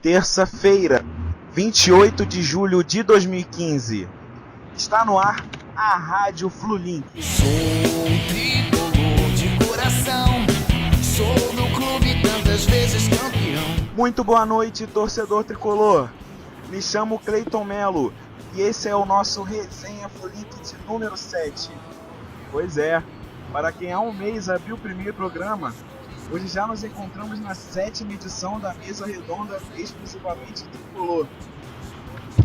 Terça-feira, 28 de julho de 2015. Está no ar a Rádio Flulink. Sou um tricolor de coração, sou do clube tantas vezes campeão. Muito boa noite, torcedor tricolor. Me chamo Cleiton Melo e esse é o nosso Resenha Flulink de número 7. Pois é, para quem há um mês abriu o primeiro programa, hoje já nos encontramos na 7ª edição da mesa redonda exclusivamente tricolor.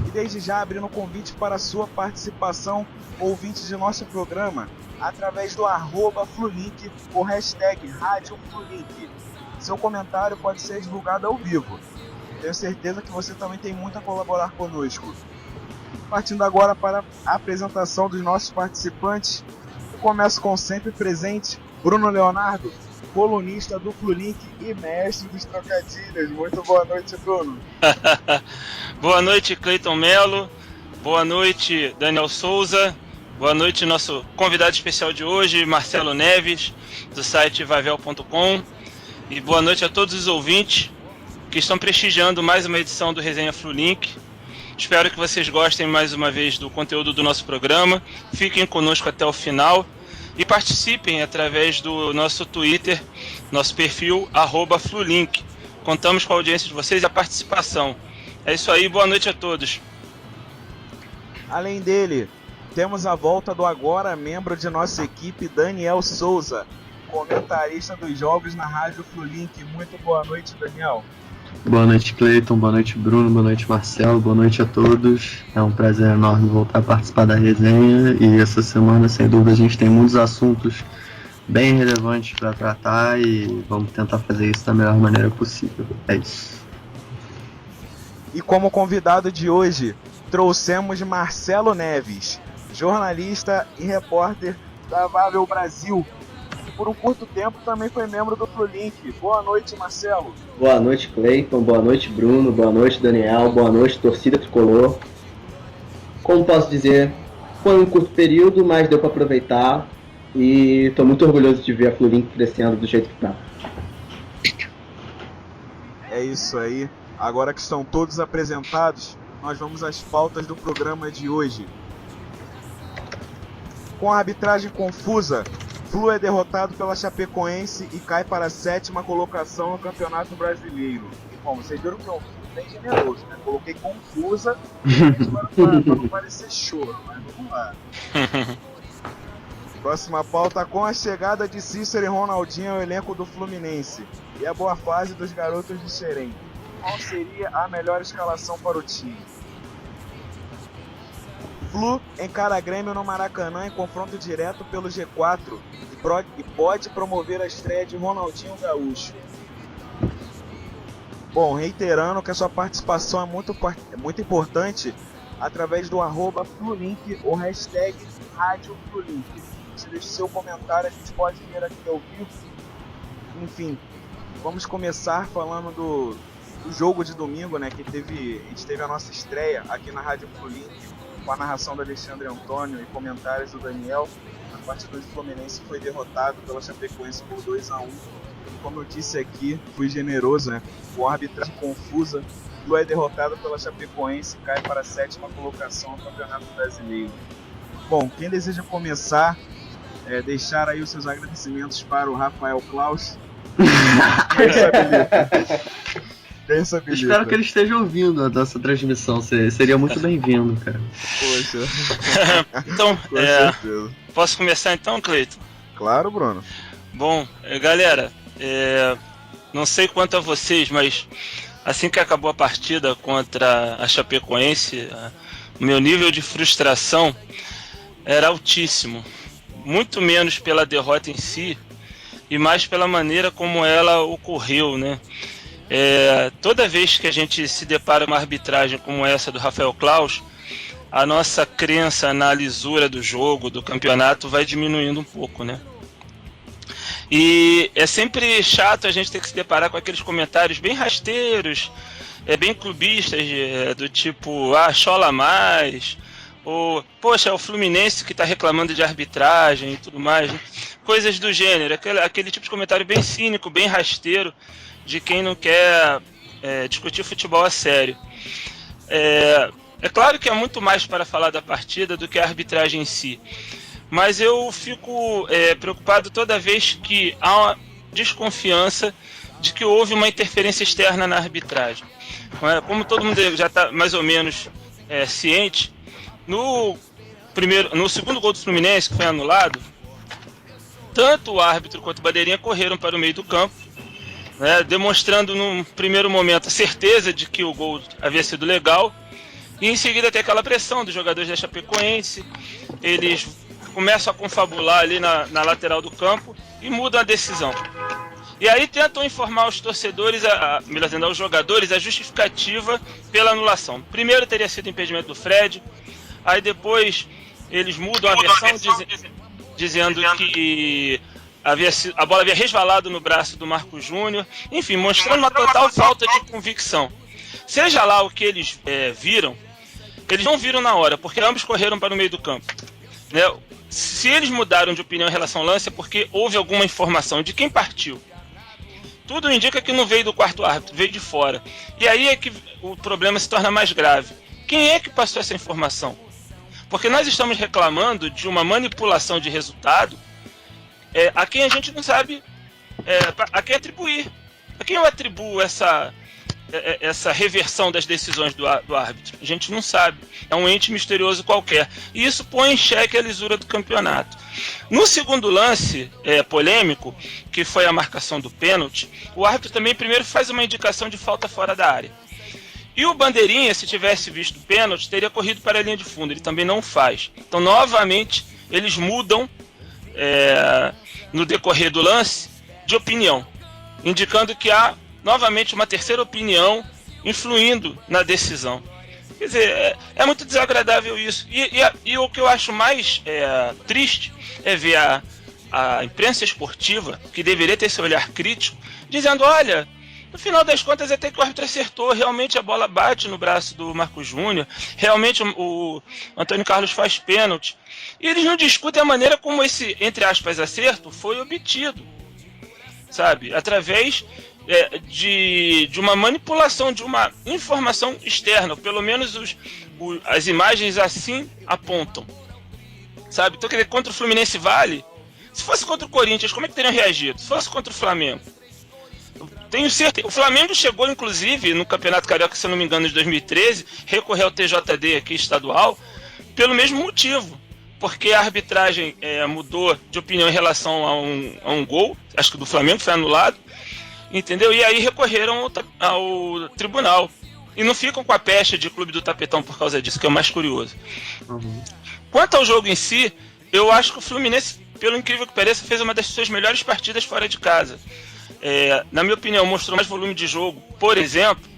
E desde já abrindo o convite para a sua participação, ouvinte de nosso programa, através do @Flulink ou hashtag Rádio Flulink. Seu comentário pode ser divulgado ao vivo. Tenho certeza que você também tem muito a colaborar conosco. Partindo agora para a apresentação dos nossos participantes, eu começo com o sempre presente Bruno Leonardo, colunista do Flulink e mestre dos trocadilhos. Muito boa noite, Bruno. Boa noite, Cleiton Melo. Boa noite, Daniel Souza. Boa noite, nosso convidado especial de hoje, Marcelo Neves, do site vavel.com. E boa noite a todos os ouvintes que estão prestigiando mais uma edição do Resenha Flulink. Espero que vocês gostem mais uma vez do conteúdo do nosso programa. Fiquem conosco até o final e participem através do nosso Twitter, nosso perfil @Flulink. Contamos com a audiência de vocês e a participação. É isso aí, boa noite a todos. Além dele, temos a volta do agora membro de nossa equipe, Daniel Souza, comentarista dos jogos na Rádio Flulink. Muito boa noite, Daniel. Boa noite, Cleiton, boa noite, Bruno, boa noite, Marcelo, boa noite a todos. É um prazer enorme voltar a participar da resenha e essa semana, sem dúvida, a gente tem muitos assuntos bem relevantes para tratar e vamos tentar fazer isso da melhor maneira possível. É isso. E como convidado de hoje, trouxemos Marcelo Neves, jornalista e repórter da Vavel Brasil. Por um curto tempo também foi membro do Flulink. Boa noite, Marcelo. Boa noite, Cleiton. Boa noite, Bruno. Boa noite, Daniel. Boa noite, torcida tricolor. Como posso dizer, foi um curto período, mas deu para aproveitar. E estou muito orgulhoso de ver a Flulink crescendo do jeito que está. É isso aí. Agora que estão todos apresentados, nós vamos às pautas do programa de hoje. Com a arbitragem confusa, Flu é derrotado pela Chapecoense e cai para a 7ª colocação no Campeonato Brasileiro. E, bom, vocês viram que eu fui bem generoso, né? Coloquei confusa para não parecer choro, mas vamos lá. Próxima pauta: com a chegada de Cícero e Ronaldinho ao elenco do Fluminense e a boa fase dos garotos de Xerém, qual seria a melhor escalação para o time? Flu encara Grêmio no Maracanã em confronto direto pelo G4 e pode promover a estreia de Ronaldinho Gaúcho. Bom, reiterando que a sua participação é muito importante através do @Flulink ou hashtag Rádio Flulink. Você deixa seu comentário, a gente pode ver aqui ao vivo. Enfim, vamos começar falando do jogo de domingo, né? Que a gente teve a nossa estreia aqui na Rádio Flulink, com a narração do Alexandre Antônio e comentários do Daniel. A partida do Fluminense foi derrotado pela Chapecoense por 2-1. E como eu disse aqui, fui generoso, né? Com a arbitragem confusa, Flu é derrotado pela Chapecoense e cai para a 7ª colocação no Campeonato Brasileiro. Bom, quem deseja começar, deixar aí os seus agradecimentos para o Rafael Klaus. Espero que ele esteja ouvindo a nossa transmissão, seria muito bem-vindo, cara. Poxa. Então, Com certeza. Posso começar então, Cleiton? Claro, Bruno. Bom, galera, não sei quanto a vocês, mas assim que acabou a partida contra a Chapecoense, o meu nível de frustração era altíssimo. Muito menos pela derrota em si e mais pela maneira como ela ocorreu, né? Toda vez que a gente se depara com uma arbitragem como essa do Rafael Klaus, a nossa crença na lisura do jogo, do campeonato, vai diminuindo um pouco, né? E é sempre chato a gente ter que se deparar com aqueles comentários bem rasteiros, bem clubistas, do tipo, chola mais, ou, poxa, é o Fluminense que está reclamando de arbitragem e tudo mais, né? Coisas do gênero, aquele tipo de comentário bem cínico, bem rasteiro, de quem não quer discutir futebol a sério. É claro que há muito mais para falar da partida do que a arbitragem em si, mas eu fico preocupado toda vez que há uma desconfiança de que houve uma interferência externa na arbitragem. Como todo mundo já está mais ou menos ciente, no segundo gol do Fluminense, que foi anulado, tanto o árbitro quanto o bandeirinha correram para o meio do campo, né, demonstrando num primeiro momento a certeza de que o gol havia sido legal, e em seguida tem aquela pressão dos jogadores da Chapecoense. Eles começam a confabular ali na lateral do campo e mudam a decisão. E aí tentam informar os torcedores, melhor dizendo, aos jogadores, a justificativa pela anulação. Primeiro teria sido impedimento do Fred, aí depois eles mudam a versão dizendo que a bola havia resvalado no braço do Marcos Júnior, enfim, mostrando uma total falta de convicção. Seja lá o que eles viram, eles não viram na hora, porque ambos correram para o meio do campo, né? Se eles mudaram de opinião em relação ao lance é porque houve alguma informação de quem partiu. Tudo indica que não veio do quarto árbitro, veio de fora. E aí é que o problema se torna mais grave. Quem é que passou essa informação? Porque nós estamos reclamando de uma manipulação de resultado a quem a gente não sabe a quem atribuir. A quem eu atribuo essa reversão das decisões do árbitro? A gente não sabe. É um ente misterioso qualquer. E isso põe em xeque a lisura do campeonato. No segundo lance polêmico, que foi a marcação do pênalti, o árbitro também primeiro faz uma indicação de falta fora da área. E o bandeirinha, se tivesse visto o pênalti, teria corrido para a linha de fundo. Ele também não faz. Então, novamente, eles mudam no decorrer do lance de opinião, indicando que há novamente uma terceira opinião influindo na decisão. Quer dizer, é muito desagradável isso. E o que eu acho mais triste é ver a imprensa esportiva, que deveria ter esse olhar crítico, dizendo, olha, no final das contas até que o árbitro acertou, realmente a bola bate no braço do Marcos Júnior, realmente o Antônio Carlos faz pênalti. E eles não discutem a maneira como esse, entre aspas, acerto foi obtido, sabe? Através de uma manipulação, de uma informação externa, pelo menos as imagens assim apontam, sabe? Então, quer dizer, contra o Fluminense vale. Se fosse contra o Corinthians, como é que teriam reagido? Se fosse contra o Flamengo, tenho certeza. O Flamengo chegou, inclusive, no Campeonato Carioca, se eu não me engano, de 2013, recorreu ao TJD aqui estadual, pelo mesmo motivo, porque a arbitragem mudou de opinião em relação a um gol, acho que do Flamengo foi anulado, entendeu? E aí recorreram ao tribunal. E não ficam com a pecha de Clube do Tapetão por causa disso, que é o mais curioso. Uhum. Quanto ao jogo em si, eu acho que o Fluminense, pelo incrível que pareça, fez uma das suas melhores partidas fora de casa. Na minha opinião, mostrou mais volume de jogo, por exemplo,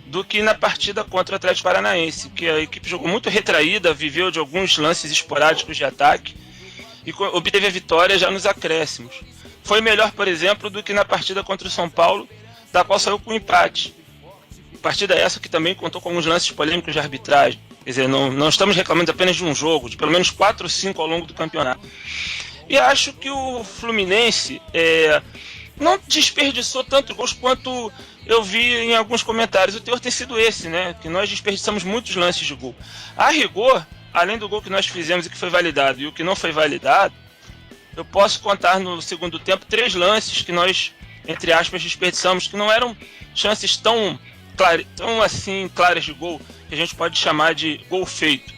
do que na partida contra o Atlético Paranaense, que a equipe jogou muito retraída, viveu de alguns lances esporádicos de ataque e obteve a vitória já nos acréscimos. Foi melhor, por exemplo, do que na partida contra o São Paulo, da qual saiu com empate. Partida essa que também contou com alguns lances polêmicos de arbitragem. Quer dizer, não estamos reclamando apenas de um jogo, de pelo menos 4 ou 5 ao longo do campeonato. E acho que o Fluminense não desperdiçou tanto gols quanto eu vi em alguns comentários. O teor tem sido esse, né? Que nós desperdiçamos muitos lances de gol. A rigor, além do gol que nós fizemos e que foi validado e o que não foi validado, eu posso contar no segundo tempo 3 lances que nós, entre aspas, desperdiçamos, que não eram chances tão assim claras de gol, que a gente pode chamar de gol feito.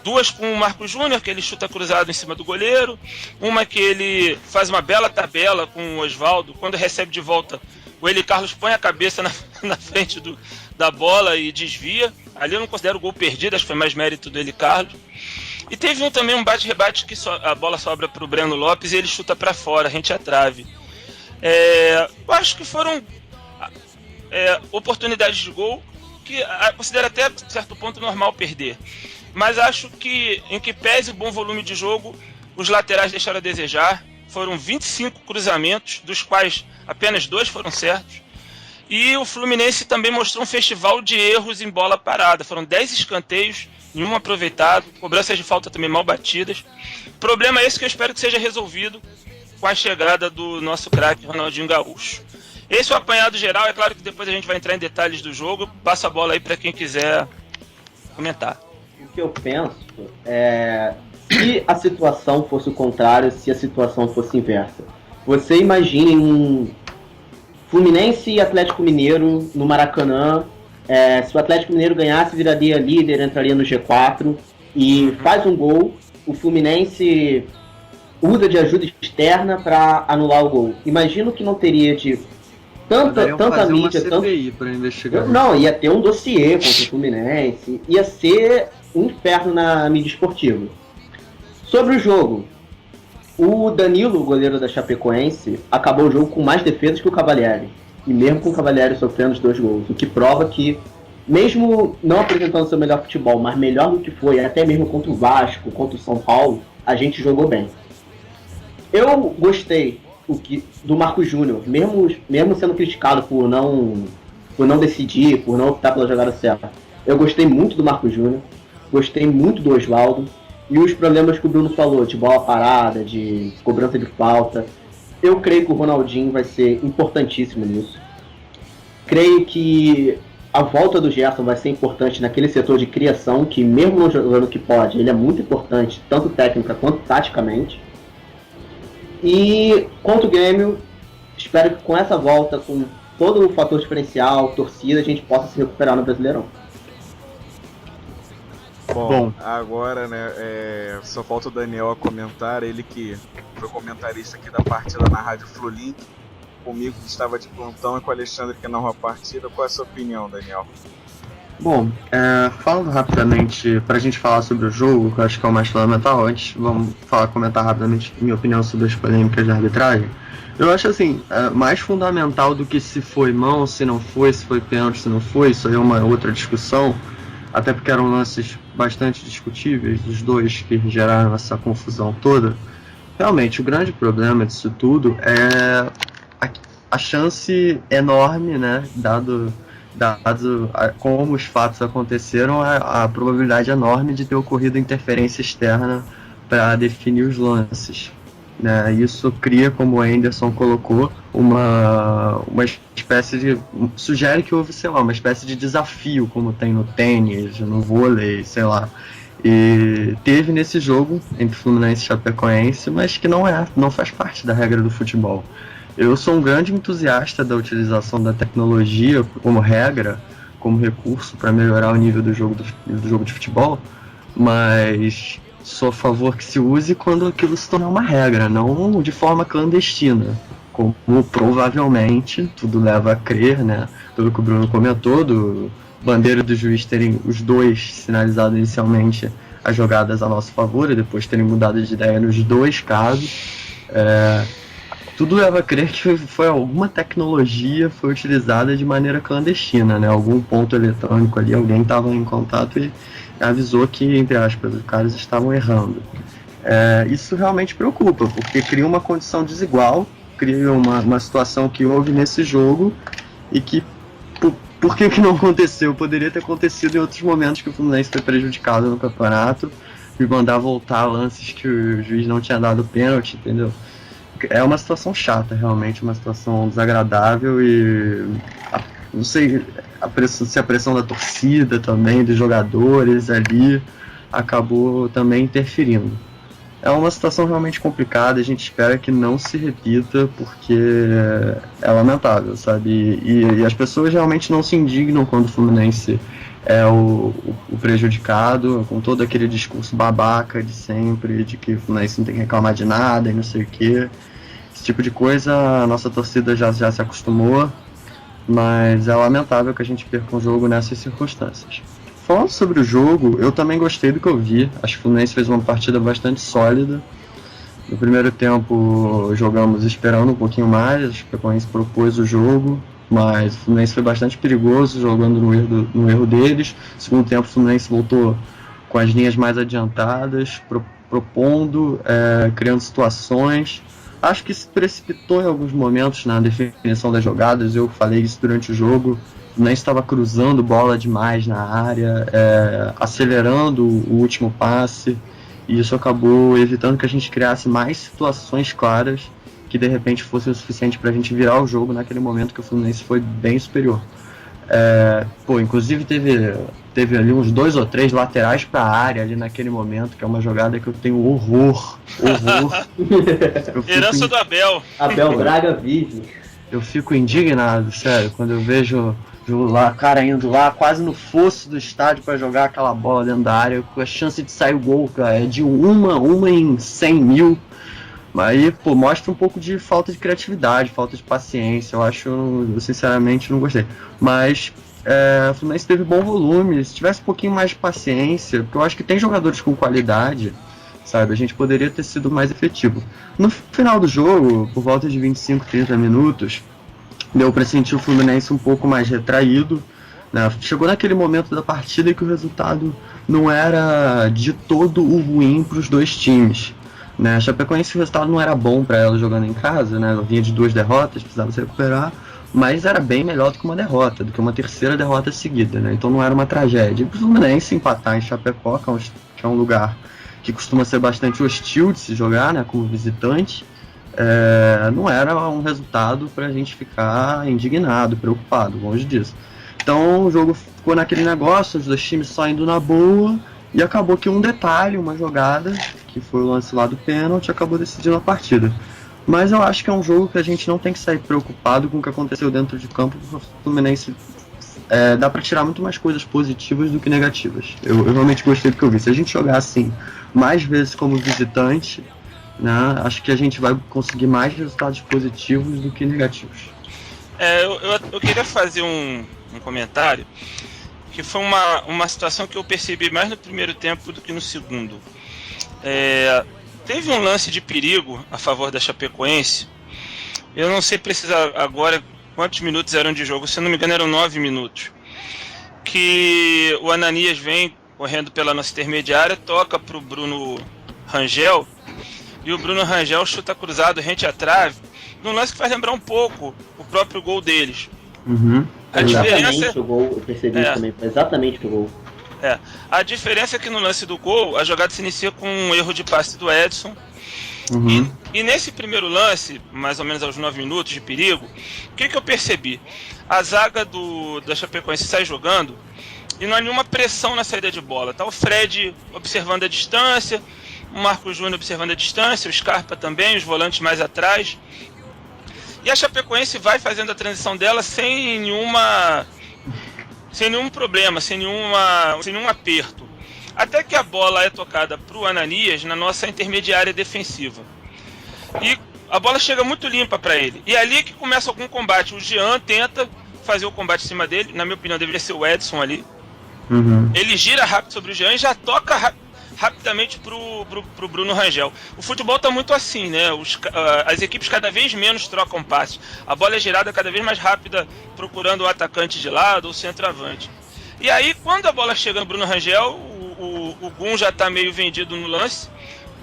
2 com o Marcos Júnior, que ele chuta cruzado em cima do goleiro. Uma que ele faz uma bela tabela com o Osvaldo. Quando recebe de volta, o Eli Carlos põe a cabeça na frente da bola e desvia. Ali eu não considero o gol perdido, acho que foi mais mérito do Eli Carlos. E teve também um bate-rebate que a bola sobra para o Breno Lopes e ele chuta para fora, rente à trave. Eu acho que foram oportunidades de gol que considero até, a certo ponto, normal perder. Mas acho que, em que pese o bom volume de jogo, os laterais deixaram a desejar. Foram 25 cruzamentos, dos quais apenas 2 foram certos. E o Fluminense também mostrou um festival de erros em bola parada. Foram 10 escanteios, nenhum aproveitado, cobranças de falta também mal batidas. O problema é esse que eu espero que seja resolvido com a chegada do nosso craque Ronaldinho Gaúcho. esse é o apanhado geral. É claro que depois a gente vai entrar em detalhes do jogo. Passa a bola aí para quem quiser comentar. O que eu penso é, se a situação fosse o contrário, se a situação fosse inversa. Você imagine um Fluminense e Atlético Mineiro no Maracanã. Se o Atlético Mineiro ganhasse, viraria líder, entraria no G4 e faz um gol. O Fluminense usa de ajuda externa para anular o gol. Imagino que não teria de tanta mídia, para investigar. Não, ia ter um dossiê contra o Fluminense, ia ser um inferno na mídia esportiva. Sobre o jogo, o Danilo, o goleiro da Chapecoense, acabou o jogo com mais defesas que o Cavalieri. E mesmo com o Cavalieri sofrendo os 2 gols. O que prova que, mesmo não apresentando seu melhor futebol, mas melhor do que foi, até mesmo contra o Vasco, contra o São Paulo, a gente jogou bem. Eu gostei do Marcos Júnior, mesmo sendo criticado por não decidir, por não optar pela jogada certa. Eu gostei muito do Marcos Júnior, gostei muito do Oswaldo. E os problemas que o Bruno falou, de bola parada, de cobrança de falta, eu creio que o Ronaldinho vai ser importantíssimo nisso. Creio que a volta do Gerson vai ser importante naquele setor de criação, que mesmo não jogando o que pode, ele é muito importante, tanto técnica quanto taticamente. E quanto o Grêmio, espero que com essa volta, com todo o fator diferencial, torcida, a gente possa se recuperar no Brasileirão. Bom, agora, né, só falta o Daniel a comentar, ele que foi comentarista aqui da partida na Rádio Flulink, comigo que estava de plantão e com o Alexandre que narrou a partida. Qual é a sua opinião, Daniel? Bom, falando rapidamente, pra gente falar sobre o jogo, que eu acho que é o mais fundamental, antes vamos comentar rapidamente minha opinião sobre as polêmicas de arbitragem. Eu acho assim, mais fundamental do que se foi mão, se não foi, se foi pênalti, se não foi, isso aí é uma outra discussão, até porque eram lances bastante discutíveis, os dois que geraram essa confusão toda. Realmente, o grande problema disso tudo é a chance enorme, né, dado como os fatos aconteceram, a probabilidade enorme de ter ocorrido interferência externa para definir os lances. Né? Isso cria, como o Anderson colocou, uma espécie de... sugere que houve, sei lá, uma espécie de desafio, como tem no tênis, no vôlei, sei lá. E teve nesse jogo entre Fluminense e Chapecoense, mas que não faz parte da regra do futebol. Eu sou um grande entusiasta da utilização da tecnologia como regra, como recurso para melhorar o nível do jogo de futebol, mas sou a favor que se use quando aquilo se tornar uma regra, não de forma clandestina, como provavelmente tudo leva a crer, né? Pelo que o Bruno comentou, do bandeira do juiz terem os dois sinalizado inicialmente as jogadas a nosso favor e depois terem mudado de ideia nos 2 casos. Tudo leva a crer que foi alguma tecnologia foi utilizada de maneira clandestina, né? Algum ponto eletrônico ali, alguém estava em contato e avisou que, entre aspas, os caras estavam errando. Isso realmente preocupa, porque cria uma condição desigual, cria uma situação que houve nesse jogo e que, por que não aconteceu? Poderia ter acontecido em outros momentos que o Fluminense foi prejudicado no campeonato e mandar voltar lances que o juiz não tinha dado pênalti, entendeu? É uma situação chata, realmente, uma situação desagradável e não sei se a pressão da torcida também, dos jogadores ali, acabou também interferindo. É uma situação realmente complicada, a gente espera que não se repita, porque é lamentável, sabe? E as pessoas realmente não se indignam quando o Fluminense é o prejudicado, com todo aquele discurso babaca de sempre, de que o Fluminense não tem que reclamar de nada e não sei o quê. Esse tipo de coisa a nossa torcida já se acostumou, mas é lamentável que a gente perca um jogo nessas circunstâncias. Falando sobre o jogo, eu também gostei do que eu vi. Acho que o Fluminense fez uma partida bastante sólida. No primeiro tempo jogamos esperando um pouquinho mais, acho que o Chapecoense propôs o jogo, mas o Fluminense foi bastante perigoso jogando no erro deles. No segundo tempo o Fluminense voltou com as linhas mais adiantadas, propondo, criando situações. Acho que se precipitou em alguns momentos na definição das jogadas, eu falei isso durante o jogo. O Fluminense estava cruzando bola demais na área, acelerando o último passe, e isso acabou evitando que a gente criasse mais situações claras que de repente fosse o suficiente pra gente virar o jogo naquele momento que o Fluminense foi bem superior. Inclusive teve ali uns 2 ou 3 laterais pra área ali naquele momento, que é uma jogada que eu tenho horror. Herança do Abel. Abel Braga vive. Eu fico indignado, sério, quando eu vejo lá, o cara indo lá quase no fosso do estádio pra jogar aquela bola dentro da área, com a chance de sair o gol, cara, é de uma em 100 mil. Aí, mostra um pouco de falta de criatividade, falta de paciência. Eu sinceramente não gostei. Mas o Fluminense teve bom volume. Se tivesse um pouquinho mais de paciência, porque eu acho que tem jogadores com qualidade, sabe? A gente poderia ter sido mais efetivo. No final do jogo, por volta de 25, 30 minutos, deu pra sentir o Fluminense um pouco mais retraído, né? Chegou naquele momento da partida que o resultado não era de todo o ruim para os dois times. A Chapecoense, o resultado não era bom para ela jogando em casa, né? Ela vinha de 2 derrotas, precisava se recuperar, mas era bem melhor do que uma derrota, do que uma terceira derrota seguida, né? Então não era uma tragédia. E pro Fluminense empatar em Chapecó, que é um lugar que costuma ser bastante hostil de se jogar, né? Como visitante, não era um resultado para a gente ficar indignado, preocupado, longe disso. Então o jogo ficou naquele negócio, os dois times só indo na boa, e acabou que um detalhe, uma jogada, que foi o lance lá do pênalti, acabou decidindo a partida. Mas eu acho que é um jogo que a gente não tem que sair preocupado com o que aconteceu dentro de campo, porque o Fluminense dá para tirar muito mais coisas positivas do que negativas. Eu realmente gostei do que eu vi. Se a gente jogar assim mais vezes como visitante, né, acho que a gente vai conseguir mais resultados positivos do que negativos. Eu queria fazer um comentário, que foi uma situação que eu percebi mais no primeiro tempo do que no segundo. Teve um lance de perigo a favor da Chapecoense. Eu não sei precisar agora quantos minutos eram de jogo, se eu não me engano eram 9 minutos. Que o Ananias vem correndo pela nossa intermediária, toca pro Bruno Rangel, e o Bruno Rangel chuta cruzado rente à trave, num lance que faz lembrar um pouco o próprio gol deles. Uhum. A diferença... o gol, eu percebi isso também, foi exatamente o gol. A diferença é que no lance do gol, a jogada se inicia com um erro de passe do Edson. Uhum. E nesse primeiro lance, mais ou menos aos 9 minutos de perigo, o que eu percebi? A zaga da Chapecoense sai jogando e não há nenhuma pressão na saída de bola. Tá o Fred observando a distância, o Marcos Júnior observando a distância, o Scarpa também, os volantes mais atrás. E a Chapecoense vai fazendo a transição dela sem nenhum problema, sem nenhum aperto. Até que a bola é tocada para o Ananias na nossa intermediária defensiva. E a bola chega muito limpa para ele. E é ali que começa algum combate. O Jean tenta fazer o combate em cima dele. Na minha opinião, deveria ser o Edson ali. Uhum. Ele gira rápido sobre o Jean e já toca rapidamente pro Bruno Rangel. O futebol tá muito assim, né? As equipes cada vez menos trocam passes. A bola é girada cada vez mais rápida, procurando o atacante de lado ou o centroavante. E aí, quando a bola chega no Bruno Rangel, o Gum já tá meio vendido no lance,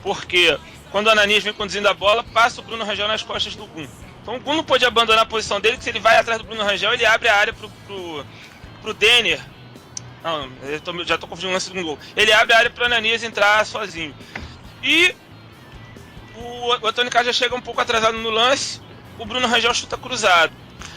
porque quando o Ananias vem conduzindo a bola, passa o Bruno Rangel nas costas do Gum. Então o Gum não pode abandonar a posição dele, que se ele vai atrás do Bruno Rangel, ele abre a área pro Denner. Não, já tô confundindo o lance do gol. Ele abre a área pro Ananias entrar sozinho. E o Antônio Carlos já chega um pouco atrasado no lance, o Bruno Rangel chuta cruzado.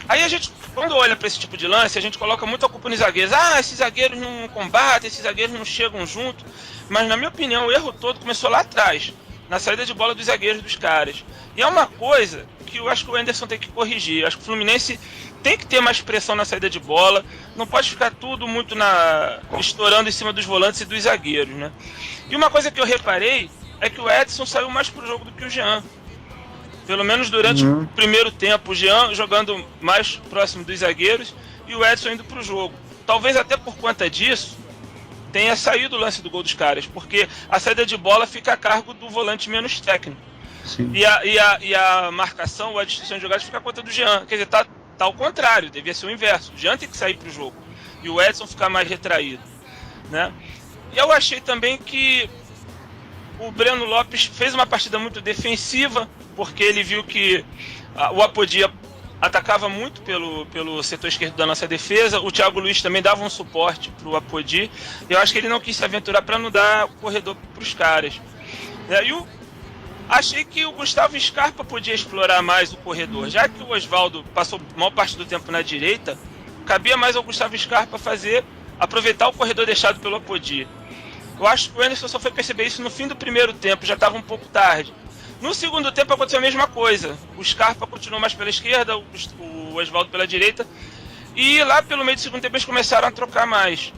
Aí a gente, quando olha para esse tipo de lance, a gente coloca muito a culpa nos zagueiros. Esses zagueiros não combatem, esses zagueiros não chegam junto. Mas na minha opinião, o erro todo começou lá atrás, na saída de bola dos zagueiros dos caras. E é uma coisa que eu acho que o Anderson tem que corrigir. Eu acho que o Fluminense tem que ter mais pressão na saída de bola. Não pode ficar tudo muito estourando em cima dos volantes e dos zagueiros, né? E uma coisa que eu reparei é que o Edson saiu mais pro jogo do que o Jean. Pelo menos durante o primeiro tempo, o Jean jogando mais próximo dos zagueiros e o Edson indo pro jogo. Talvez até por conta disso tenha saído o lance do gol dos caras, porque a saída de bola fica a cargo do volante menos técnico. Sim. E a marcação ou a distribuição de jogadas fica a conta do Jean. Quer dizer, tá ao contrário, devia ser o inverso. O Jean tem que sair pro jogo e o Edson ficar mais retraído, né? E eu achei também que o Breno Lopes fez uma partida muito defensiva, porque ele viu que o Apodi atacava muito pelo setor esquerdo da nossa defesa. O Thiago Luiz também dava um suporte pro Apodi. Eu acho que ele não quis se aventurar para não dar corredor pros caras. E o Achei que o Gustavo Scarpa podia explorar mais o corredor, já que o Oswaldo passou a maior parte do tempo na direita, cabia mais ao Gustavo Scarpa aproveitar o corredor deixado pelo Apodi. Eu acho que o Anderson só foi perceber isso no fim do primeiro tempo, já estava um pouco tarde. No segundo tempo aconteceu a mesma coisa. O Scarpa continuou mais pela esquerda, o Oswaldo pela direita, e lá pelo meio do segundo tempo eles começaram a trocar mais.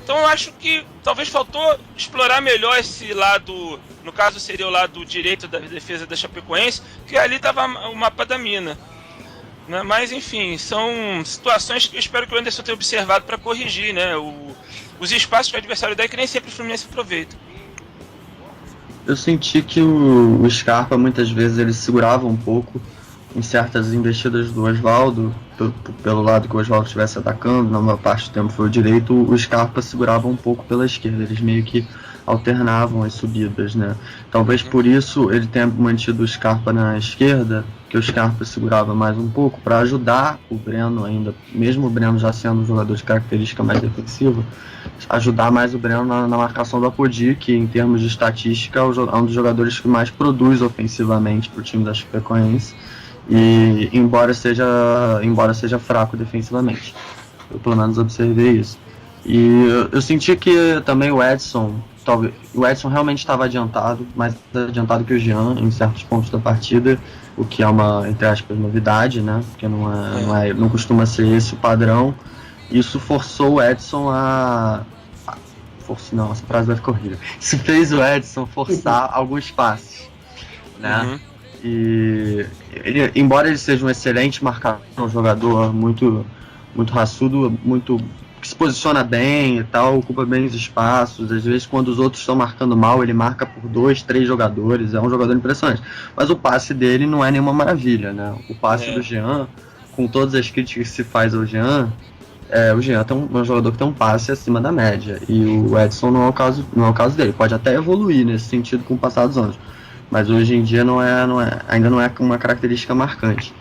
Então eu acho que talvez faltou explorar melhor esse lado, no caso seria o lado direito da defesa da Chapecoense, que ali estava o mapa da mina. Né? Mas enfim, são situações que eu espero que o Anderson tenha observado para corrigir, né? Os espaços que o adversário dá, que nem sempre o Fluminense aproveita. Eu senti que o Scarpa muitas vezes ele segurava um pouco em certas investidas do Oswaldo, pelo lado que o Oswaldo estivesse atacando, na maior parte do tempo foi o direito, o Scarpa segurava um pouco pela esquerda, eles meio que alternavam as subidas, né? Talvez por isso ele tenha mantido o Scarpa na esquerda, que o Scarpa segurava mais um pouco, para ajudar o Breno ainda, mesmo o Breno já sendo um jogador de característica mais defensiva, ajudar mais o Breno na marcação do Apodi, que em termos de estatística é um dos jogadores que mais produz ofensivamente para o time da Chapecoense, e embora seja fraco defensivamente. Eu pelo menos observei isso. E eu senti que também o Edson realmente estava adiantado, mais adiantado que o Jean em certos pontos da partida, o que é uma, entre aspas, novidade, né? Porque não costuma ser esse o padrão. Isso forçou o Edson não, essa frase vai ficar horrível. Isso fez o Edson forçar alguns passes, né? Uhum. E embora ele seja um excelente marcador, um jogador muito, muito raçudo, que se posiciona bem e tal, ocupa bem os espaços, às vezes quando os outros estão marcando mal, ele marca por 2, 3 jogadores, é um jogador impressionante. Mas o passe dele não é nenhuma maravilha, né? O passe do Jean, com todas as críticas que se faz ao Jean, o Jean é um jogador que tem um passe acima da média, e o Edson não é o caso dele. Pode até evoluir nesse sentido com o passar dos anos, mas hoje em dia ainda não é uma característica marcante.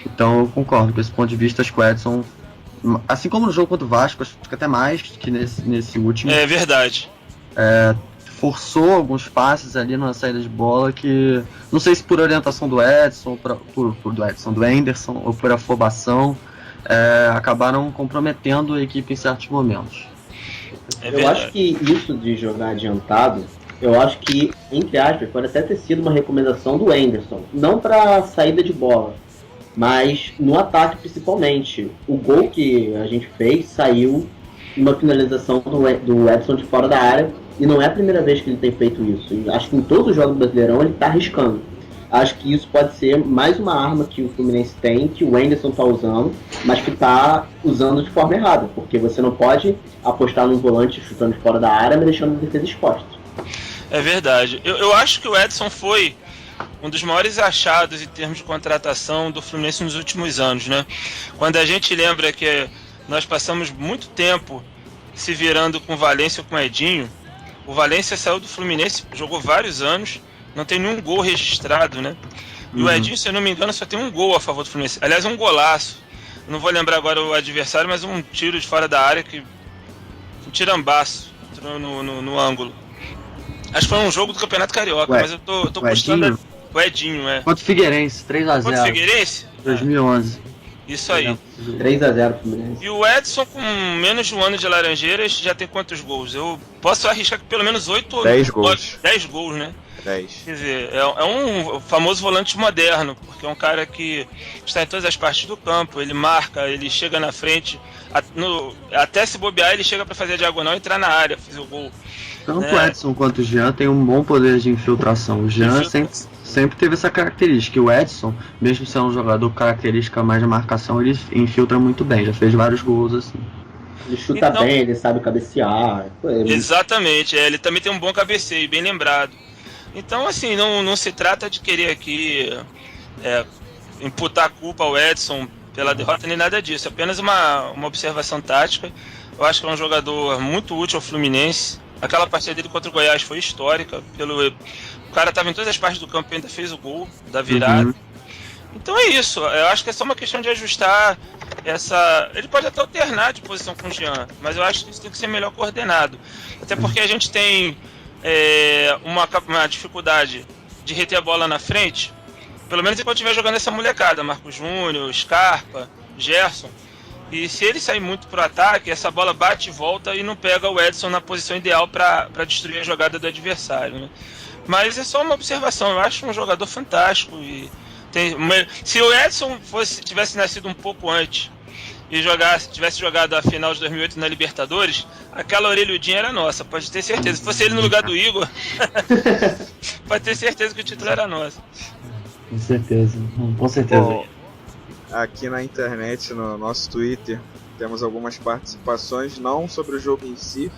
Então eu concordo com esse ponto de vista. Acho que o Edson, assim como no jogo contra o Vasco, acho que até mais que nesse último, É verdade. forçou alguns passes ali na saída de bola que, não sei se por orientação do Edson, do Anderson, ou por afobação, acabaram comprometendo a equipe em certos momentos. Eu acho que isso de jogar adiantado, eu acho que, entre aspas, pode até ter sido uma recomendação do Anderson, não para saída de bola, mas no ataque principalmente. O gol que a gente fez saiu uma finalização do Edson de fora da área, e não é a primeira vez que ele tem feito isso. E acho que em todos os jogos do Brasileirão ele está arriscando. Acho que isso pode ser mais uma arma que o Fluminense tem, que o Anderson está usando, mas que está usando de forma errada, porque você não pode apostar num volante chutando de fora da área, mas deixando a defesa exposta. É verdade. Eu acho que o Edson foi um dos maiores achados em termos de contratação do Fluminense nos últimos anos, né? Quando a gente lembra que nós passamos muito tempo se virando com o Valência ou com o Edinho, o Valência saiu do Fluminense, jogou vários anos, não tem nenhum gol registrado, né? E o Edinho, se eu não me engano, só tem um gol a favor do Fluminense. Aliás, um golaço. Eu não vou lembrar agora o adversário, mas um tiro de fora da área, um tirambaço no ângulo. Acho que foi um jogo do Campeonato Carioca, mas eu tô postando o Edinho, Contra o Figueirense, 3-0. Contra o Figueirense? 2011. Isso aí. 3-0 Fluminense. E o Edson, com menos de um ano de Laranjeiras, já tem quantos gols? Eu posso arriscar que pelo menos 8 ou 10 gols. 10 gols, né? 10. Quer dizer, é um famoso volante moderno, porque é um cara que está em todas as partes do campo, ele marca, ele chega na frente, até se bobear ele chega para fazer a diagonal e entrar na área, fazer o gol. Tanto o Edson quanto o Jean tem um bom poder de infiltração. O Jean sempre teve essa característica, e o Edson, mesmo sendo um jogador com característica mais de marcação, ele infiltra muito bem, já fez vários gols assim. Ele chuta bem, ele sabe cabecear. Exatamente, ele também tem um bom cabeceio, bem lembrado. Então, assim, não se trata de querer aqui imputar a culpa ao Edson pela derrota nem nada disso, é apenas uma observação tática. Eu acho que é um jogador muito útil ao Fluminense. Aquela partida dele contra o Goiás foi histórica. O cara estava em todas as partes do campo e ainda fez o gol da virada. Então é isso, eu acho que é só uma questão de ajustar ele pode até alternar de posição com o Jean, mas eu acho que isso tem que ser melhor coordenado. Até porque a gente tem uma dificuldade de reter a bola na frente, pelo menos enquanto estiver jogando essa molecada, Marcos Júnior, Scarpa, Gerson. E se ele sair muito pro ataque, essa bola bate e volta e não pega o Edson na posição ideal para destruir a jogada do adversário, né? Mas é só uma observação, eu acho um jogador fantástico. E se o Edson tivesse nascido um pouco antes e tivesse jogado a final de 2008 na Libertadores, aquela orelhudinha era nossa, pode ter certeza. Se fosse ele no lugar do Igor, pode ter certeza que o título era nosso. Com certeza, com certeza. Bom, aqui na internet, no nosso Twitter, temos algumas participações, não sobre o jogo em si,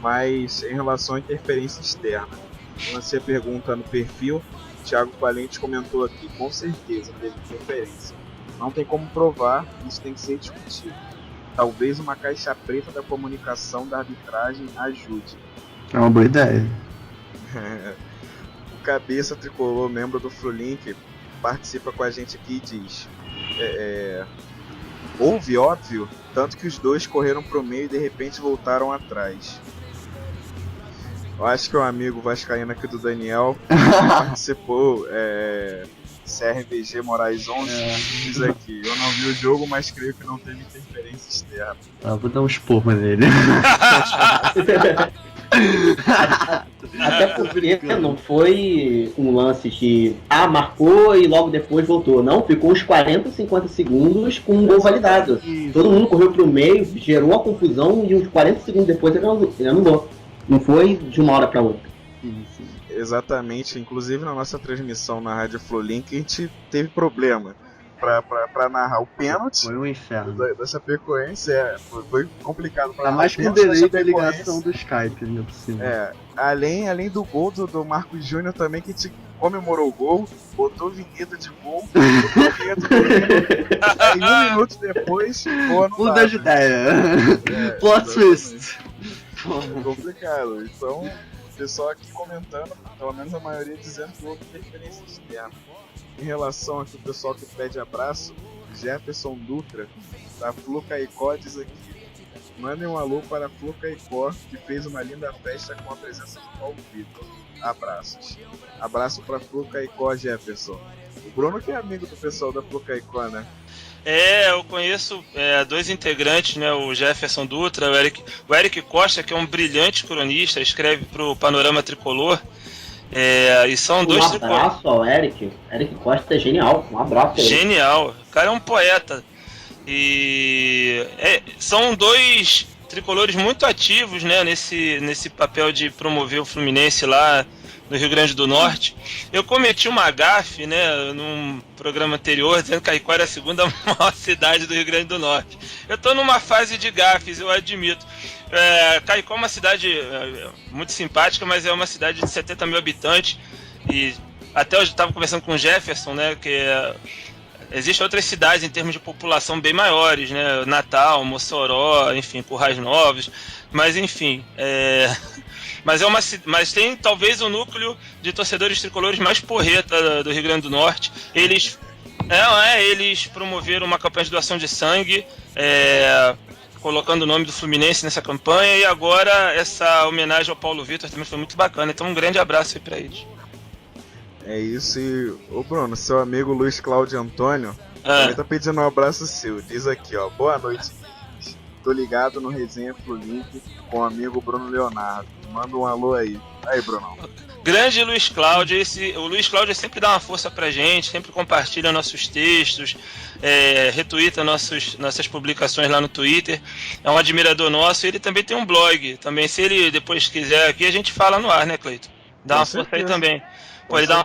mas em relação à interferência externa. Você pergunta no perfil, Thiago Valente comentou aqui, com certeza teve interferência. Não tem como provar, isso tem que ser discutido. Talvez uma caixa preta da comunicação da arbitragem ajude. É uma boa ideia. O Cabeça Tricolor, membro do Flulink, participa com a gente aqui e diz: houve, óbvio, tanto que os dois correram pro meio e de repente voltaram atrás. Eu acho que o amigo vascaíno aqui do Daniel participou, CRVG Moraes 11, diz aqui: eu não vi o jogo, mas creio que não teve interferência externa. Vou dar um esporro nele. Até porque não foi um lance que marcou e logo depois voltou. Não, ficou uns 40, 50 segundos com um gol validado. Todo mundo correu pro meio, gerou a confusão e uns 40 segundos depois ele anulou. Não foi de uma hora para outra. Exatamente, inclusive na nossa transmissão na Rádio Flulink a gente teve problema pra narrar o pênalti. Foi um inferno. Da Chapecoense, foi complicado pra narrar. Mais com o delay da ligação do Skype, ainda por cima. Além do gol do Marcos Júnior também, que a gente comemorou o gol, botou vinheta de gol, botou vinheta de gol, aí 1 minuto depois ficou anulado. Muda de ideia. Plot twist. É complicado, então o pessoal aqui comentando, pelo menos a maioria dizendo que houve interferência externa. Em relação aqui ao pessoal que pede abraço, Jefferson Dutra, da Flu Caicó, diz aqui: mandem um alô para a Flu Caicó, que fez uma linda festa com a presença de Paulo Vitor. Abraços. Abraço para a Flu Caicó, Jefferson. O Bruno que é amigo do pessoal da Flu Caicó, né? Eu conheço 2 integrantes, né? O Jefferson Dutra, o Eric Costa, que é um brilhante cronista, escreve pro Panorama Tricolor. E são 2 tricolores. Um abraço ao Eric. Eric Costa é genial. Um abraço a ele. Genial. O cara é um poeta. E são 2 tricolores muito ativos, né? Nesse papel de promover o Fluminense lá no Rio Grande do Norte. Eu cometi uma gafe, né, num programa anterior, dizendo que Caicó era a 2ª maior cidade do Rio Grande do Norte. Eu tô numa fase de gafes, eu admito. Caicó é uma cidade muito simpática, mas é uma cidade de 70 mil habitantes. E até hoje eu estava conversando com o Jefferson, né, que existem outras cidades em termos de população bem maiores, né, Natal, Mossoró, enfim, Currais Novos. Mas enfim, mas tem talvez o núcleo de torcedores tricolores mais porreta do Rio Grande do Norte. Eles promoveram uma campanha de doação de sangue, colocando o nome do Fluminense nessa campanha, e agora essa homenagem ao Paulo Vitor também foi muito bacana. Então um grande abraço aí pra eles. É isso, e ô Bruno, seu amigo Luiz Cláudio Antônio também tá pedindo um abraço seu. Diz aqui, ó: boa noite, tô ligado no Resenha Flulink com o amigo Bruno Leonardo. Manda um alô aí. Aí, Bruno. Grande Luiz Cláudio. O Luiz Cláudio sempre dá uma força pra gente, sempre compartilha nossos textos, retuita nossas publicações lá no Twitter. É um admirador nosso. Ele também tem um blog. Também, se ele depois quiser aqui, a gente fala no ar, né, Cleiton? Dá uma força aí também. Pô, ele dá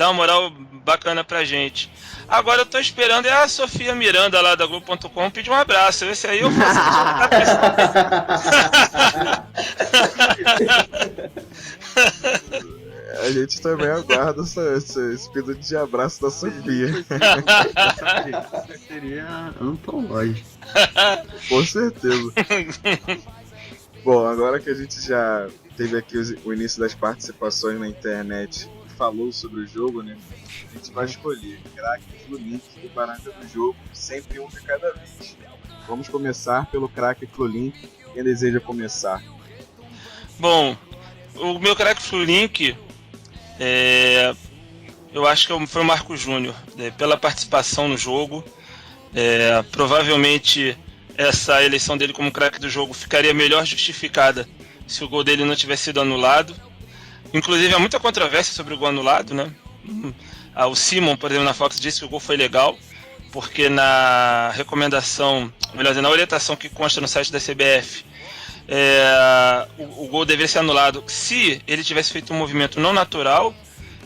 uma moral bacana pra gente. Agora eu tô esperando a Sofia Miranda lá da Globo.com pedir um abraço. Esse aí eu faço. A gente também aguarda esse pedido de abraço da Sofia. Seria antológico. Com certeza. Bom, agora que a gente já teve aqui o início das participações na internet, falou sobre o jogo, né? A gente vai escolher craque Flulink e baranga do jogo, sempre um de cada vez. Vamos começar pelo craque Flulink. Quem deseja começar? Bom, o meu craque Flulink eu acho que foi o Marcos Júnior, pela participação no jogo. Provavelmente essa eleição dele como craque do jogo ficaria melhor justificada se o gol dele não tivesse sido anulado. Inclusive há muita controvérsia sobre o gol anulado, né? O Simon, por exemplo, na Fox disse que o gol foi legal, porque na recomendação, melhor dizendo, na orientação que consta no site da CBF, o gol deveria ser anulado se ele tivesse feito um movimento não natural,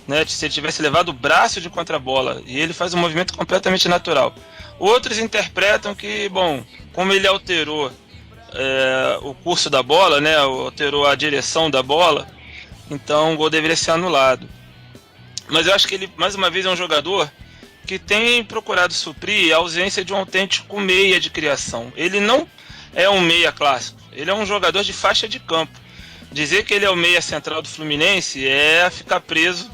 né, se ele tivesse levado o braço de contra a bola, e ele faz um movimento completamente natural. Outros interpretam que, bom, como ele alterou o curso da bola, né, alterou a direção da bola, então o gol deveria ser anulado. Mas eu acho que ele, mais uma vez, é um jogador que tem procurado suprir a ausência de um autêntico meia de criação. Ele não é um meia clássico, ele é um jogador de faixa de campo. Dizer que ele é o meia central do Fluminense é ficar preso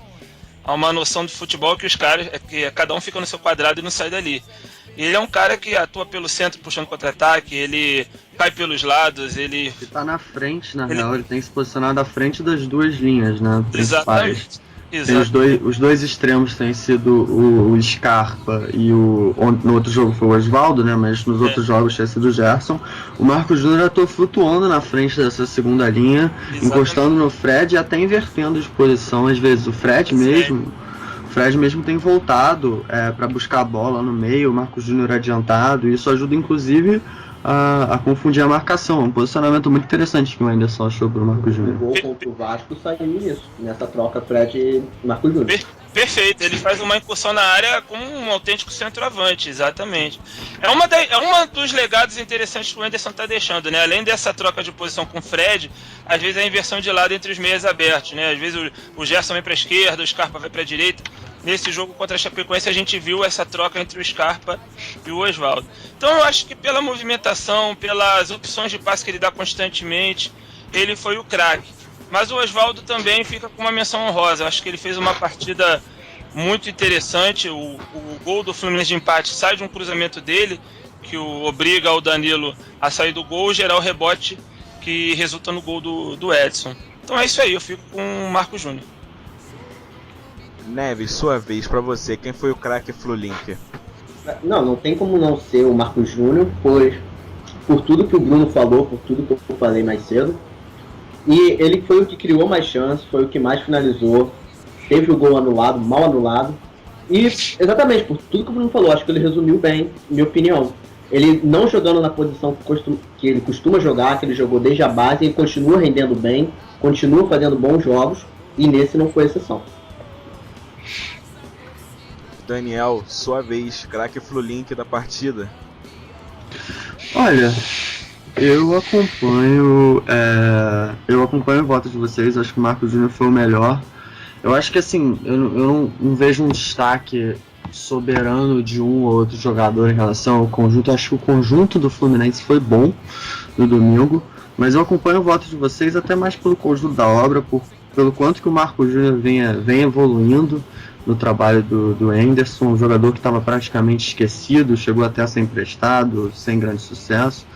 a uma noção de futebol que os caras, que cada um fica no seu quadrado e não sai dali. Ele é um cara que atua pelo centro puxando contra-ataque, ele cai pelos lados, ele tá na frente, na real, ele tem se posicionado à frente das duas linhas, né? Principais. Os dois extremos têm sido o Scarpa e no outro jogo foi o Osvaldo, né? Mas nos outros jogos tinha sido o Gerson. O Marcos Júnior atua flutuando na frente dessa segunda linha, encostando no Fred e até invertendo de posição às vezes. O Fred mesmo tem voltado para buscar a bola no meio, o Marcos Júnior adiantado, e isso ajuda inclusive a confundir a marcação. Um posicionamento muito interessante que o Anderson achou pro Marcos Júnior. O gol contra o Vasco saiu nisso, nessa troca Fred e Marcos Júnior. Perfeito, ele faz uma incursão na área como um autêntico centroavante, exatamente. É um dos legados interessantes que o Anderson está deixando, né? Além dessa troca de posição com o Fred, às vezes a inversão de lado entre os meias abertos, né? Às vezes o Gerson vem para a esquerda, o Scarpa vai para a direita. Nesse jogo contra a Chapecoense a gente viu essa troca entre o Scarpa e o Osvaldo. Então eu acho que pela movimentação, pelas opções de passe que ele dá constantemente, ele foi o craque. Mas o Osvaldo também fica com uma menção honrosa. Eu acho que ele fez uma partida muito interessante. O gol do Fluminense de empate sai de um cruzamento dele, que obriga o Danilo a sair do gol e gerar o rebote que resulta no gol do Edson. Então é isso aí, eu fico com o Marcos Júnior. Neves, sua vez, pra você, quem foi o craque Flulink? Não tem como não ser o Marcos Júnior, pois por tudo que o Bruno falou, por tudo que eu falei mais cedo. E ele foi o que criou mais chances, foi o que mais finalizou, teve o gol anulado, mal anulado. E exatamente, por tudo que o Bruno falou, acho que ele resumiu bem, minha opinião. Ele não jogando na posição que ele costuma jogar, que ele jogou desde a base, ele continua rendendo bem, continua fazendo bons jogos, e nesse não foi exceção. Daniel, sua vez, craque Flulink da partida. Olha, eu acompanho o voto de vocês, acho que o Marcos Júnior foi o melhor. Eu acho que assim, eu não vejo um destaque soberano de um ou outro jogador em relação ao conjunto. Eu acho que o conjunto do Fluminense foi bom no domingo, mas eu acompanho o voto de vocês até mais pelo conjunto da obra, pelo quanto que o Marcos Júnior vem evoluindo no trabalho do Anderson, um jogador que estava praticamente esquecido, chegou até a ser emprestado, sem grande sucesso,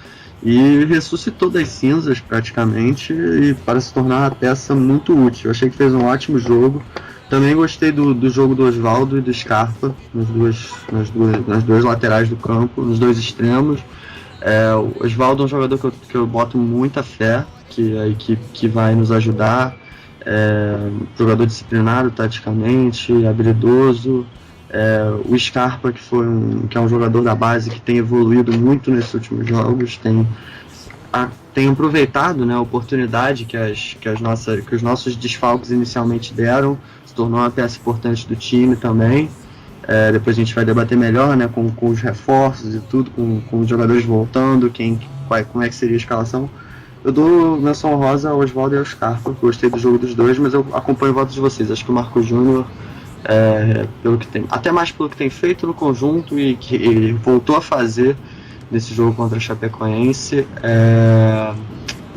e ressuscitou das cinzas praticamente e para se tornar uma peça muito útil. Eu achei que fez um ótimo jogo. Também gostei do jogo do Osvaldo e do Scarpa, nas duas laterais do campo, nos dois extremos. O Osvaldo é um jogador que eu boto muita fé, que é a equipe que vai nos ajudar. Jogador disciplinado taticamente, habilidoso. O Scarpa, que é um jogador da base que tem evoluído muito nesses últimos jogos, tem aproveitado, né, a oportunidade que os nossos desfalques inicialmente deram, se tornou uma peça importante do time também. Depois a gente vai debater melhor, né, com os reforços e tudo, com os jogadores voltando, como é que seria a escalação. Eu dou menção honrosa ao Osvaldo e ao Scarpa, gostei do jogo dos dois, mas eu acompanho o voto de vocês. Acho que o Marcos Júnior, até mais pelo que tem feito no conjunto e que ele voltou a fazer nesse jogo contra a Chapecoense,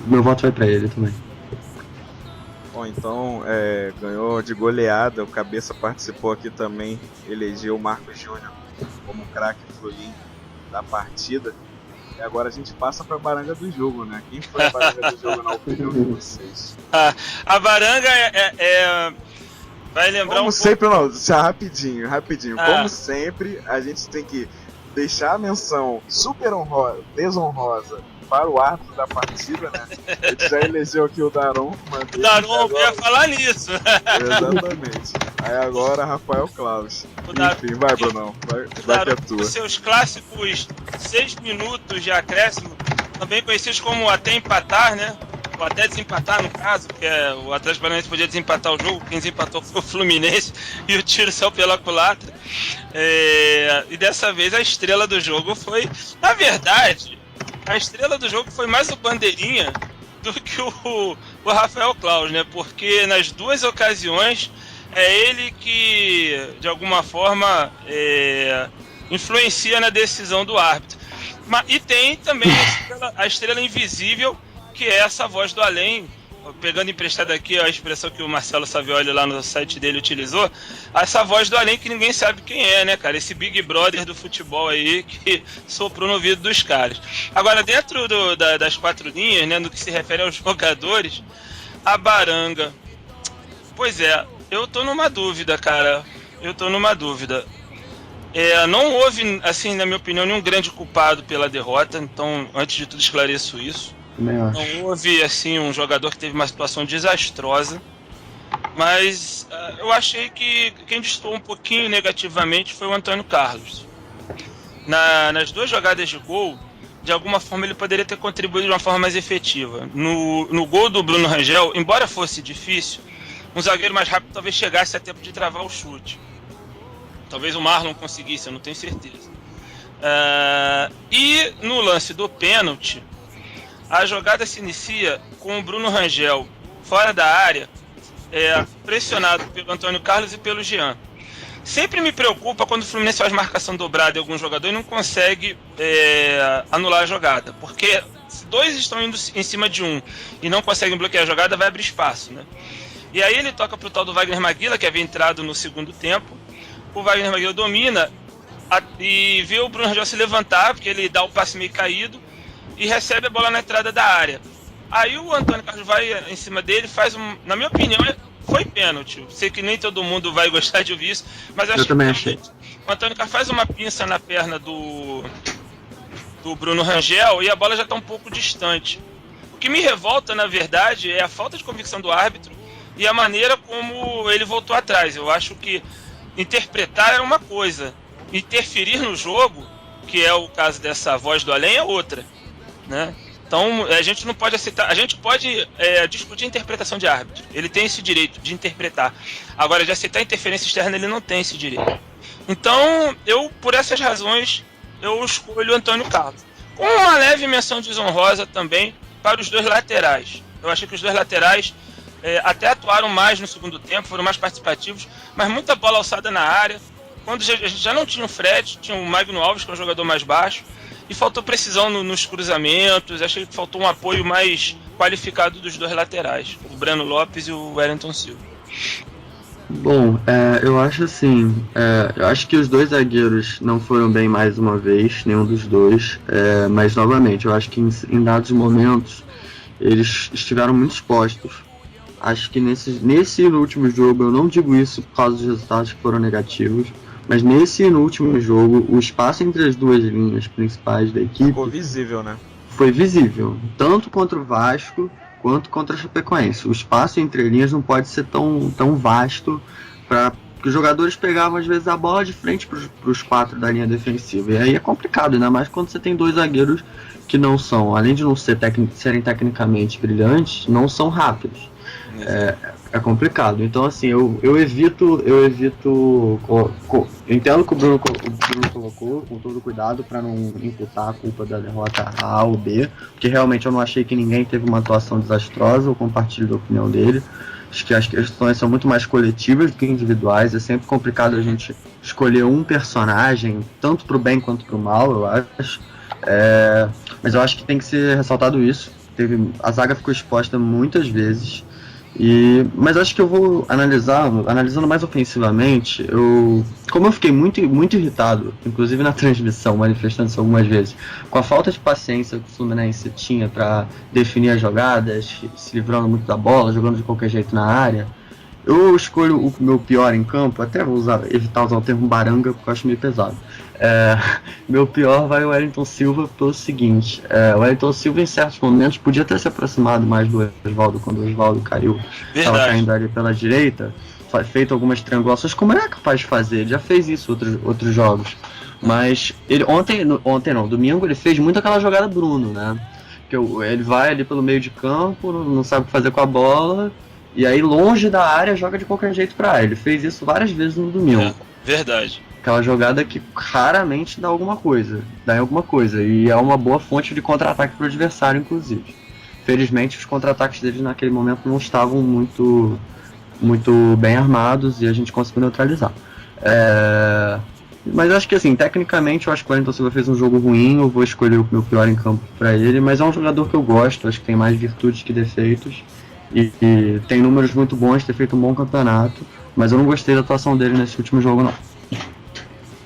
meu voto vai para ele também. Bom, então ganhou de goleada, o Cabeça participou aqui também, elegeu o Marcos Júnior como craque Flulink da partida. E agora a gente passa para a baranga do jogo, né? Quem foi a baranga do jogo na opinião de vocês? A baranga vai lembrar Como um sempre, não, já rapidinho. Ah. Como sempre, a gente tem que deixar a menção super desonrosa para o árbitro da partida, né? A gente já elegeu aqui o Daron. pouco. O Daron ia falar nisso. Exatamente. Aí agora, Rafael Klaus. O Daron- Enfim, vai, Brunão. Vai que Daron, é tua. os seus clássicos 6 minutos de acréscimo, também conhecidos como até empatar, né? Ou até desempatar, no caso, porque o Atlético Paranaense podia desempatar o jogo, quem desempatou foi o Fluminense e o tiro saiu pela culatra. E dessa vez a estrela do jogo foi, na verdade, a estrela do jogo foi mais o Bandeirinha do que o Rafael Klaus, né? Porque nas duas ocasiões é ele que, de alguma forma, influencia na decisão do árbitro. E tem também a estrela invisível, que é essa voz do além, pegando emprestada aqui a expressão que o Marcelo Savioli lá no site dele utilizou, essa voz do além que ninguém sabe quem é, né, cara? Esse Big Brother do futebol aí que soprou no ouvido dos caras. Agora, dentro das 4 linhas, né, no que se refere aos jogadores, a Baranga. Pois é, eu tô numa dúvida, cara. Não houve, assim, na minha opinião, nenhum grande culpado pela derrota, então, antes de tudo, esclareço isso. Não houve, assim, um jogador que teve uma situação desastrosa, mas eu achei que quem destoou um pouquinho negativamente foi o Antônio Carlos. Nas 2 jogadas de gol, de alguma forma ele poderia ter contribuído de uma forma mais efetiva. No gol do Bruno Rangel, embora fosse difícil, um zagueiro mais rápido talvez chegasse a tempo de travar o chute. Talvez o Marlon conseguisse, eu não tenho certeza. E no lance do pênalti, a jogada se inicia com o Bruno Rangel fora da área, pressionado pelo Antônio Carlos e pelo Jean. Sempre me preocupa quando o Fluminense faz marcação dobrada em algum jogador e não consegue anular a jogada, porque se 2 estão indo em cima de um e não conseguem bloquear a jogada, vai abrir espaço, né? E aí ele toca pro tal do Wagner Maguila, que havia entrado no segundo tempo. O Wagner Maguila domina e vê o Bruno Rangel se levantar, porque ele dá o passe meio caído e recebe a bola na entrada da área. Aí o Antônio Carlos vai em cima dele, faz na minha opinião, foi pênalti. Sei que nem todo mundo vai gostar de ouvir isso, mas eu também achei. O Antônio Carlos faz uma pinça na perna do Bruno Rangel e a bola já está um pouco distante. O que me revolta, na verdade, é a falta de convicção do árbitro e a maneira como ele voltou atrás. Eu acho que interpretar é uma coisa, interferir no jogo, que é o caso dessa voz do além, é outra, né? Então a gente não pode aceitar, a gente pode discutir a interpretação de árbitro, ele tem esse direito de interpretar, agora de aceitar interferência externa ele não tem esse direito. Então por essas razões eu escolho o Antônio Carlos, com uma leve menção desonrosa também para os 2 laterais. Eu achei que os 2 laterais até atuaram mais no segundo tempo, foram mais participativos, mas muita bola alçada na área. Quando a gente já não tinha o Fred, tinha o Magno Alves, que é um jogador mais baixo, e faltou precisão nos cruzamentos. Achei que faltou um apoio mais qualificado dos 2 laterais, o Breno Lopes e o Wellington Silva. Bom, eu acho assim, eu acho que os 2 zagueiros não foram bem mais uma vez, nenhum dos 2, mas novamente, eu acho que em dados momentos eles estiveram muito expostos. Acho que nesse último jogo, eu não digo isso por causa dos resultados que foram negativos, mas no último jogo, o espaço entre as 2 linhas principais da equipe Ficou visível, né? Foi visível, tanto contra o Vasco quanto contra a Chapecoense. O espaço entre linhas não pode ser tão vasto, que os jogadores pegavam às vezes a bola de frente para os 4 da linha defensiva. E aí é complicado, ainda mais quando você tem 2 zagueiros que não são, além de não serem tecnicamente brilhantes, não são rápidos. É complicado. Então assim, eu evito. Eu entendo que o Bruno colocou com todo cuidado para não imputar a culpa da derrota A ou B, porque realmente eu não achei que ninguém teve uma atuação desastrosa. Eu compartilho da opinião dele. Acho que as questões são muito mais coletivas do que individuais. É sempre complicado a gente escolher um personagem, tanto pro bem quanto pro mal, eu acho. Mas eu acho que tem que ser ressaltado isso. A zaga ficou exposta muitas vezes. Mas acho que eu vou analisando mais ofensivamente. Como eu fiquei muito, muito irritado, inclusive na transmissão, manifestando isso algumas vezes, com a falta de paciência que o Fluminense tinha para definir as jogadas, se livrando muito da bola, jogando de qualquer jeito na área, Eu escolho o meu pior em campo, até vou evitar usar o termo baranga porque eu acho meio pesado. Meu pior vai o Wellington Silva pelo seguinte: o Wellington Silva em certos momentos podia ter se aproximado mais do Osvaldo quando o Osvaldo caiu, estava caindo ali pela direita, feito algumas triangulações, como ele é capaz de fazer, ele já fez isso outros jogos. Mas ele domingo ele fez muito aquela jogada Bruno, né? Que ele vai ali pelo meio de campo, não sabe o que fazer com a bola. E aí, longe da área, joga de qualquer jeito pra área. Ele fez isso várias vezes no domingo. Verdade. Aquela jogada que raramente dá alguma coisa. E é uma boa fonte de contra-ataque pro adversário, inclusive. Felizmente, os contra-ataques dele naquele momento não estavam muito bem armados e a gente conseguiu neutralizar. Mas acho que assim, tecnicamente, eu acho que o Wellington Silva fez um jogo ruim. Eu vou escolher o meu pior em campo pra ele. Mas é um jogador que eu gosto. Acho que tem mais virtudes que defeitos. E tem números muito bons, ter feito um bom campeonato, mas eu não gostei da atuação dele nesse último jogo, não.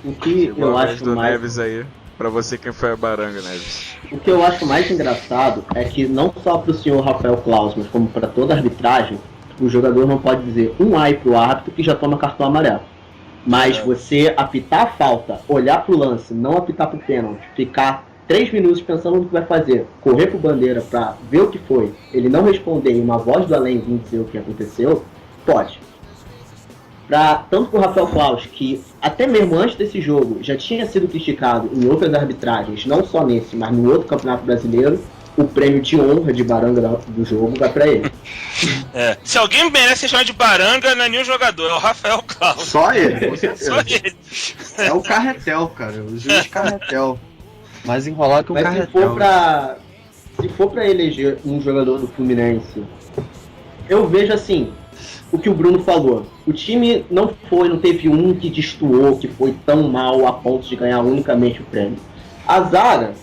O que eu acho do mais... Neves aí, pra você quem foi a baranga, Neves. O que eu acho mais engraçado é que não só pro senhor Rafael Claus, mas como pra toda a arbitragem, o jogador não pode dizer um ai pro árbitro que já toma cartão amarelo. Mas você apitar a falta, olhar pro lance, não apitar pro pênalti, ficar 3 minutos pensando no que vai fazer, correr pro bandeira pra ver o que foi, ele não responder e uma voz do além vir dizer o que aconteceu, pode. Tanto pro Rafael Claus, que até mesmo antes desse jogo já tinha sido criticado em outras arbitragens, não só nesse, mas no outro Campeonato Brasileiro, o prêmio de honra de baranga do jogo vai pra ele. Se alguém merece ser chamado de baranga, não é nenhum jogador, é o Rafael Claus. Só ele, com certeza. Só ele. É o Carretel, cara, o juiz Carretel. Mais enrolado que um Carretel. Se for pra eleger um jogador do Fluminense, eu vejo assim, o que o Bruno falou. O time não teve um que destoou, que foi tão mal a ponto de ganhar unicamente o prêmio. A zaga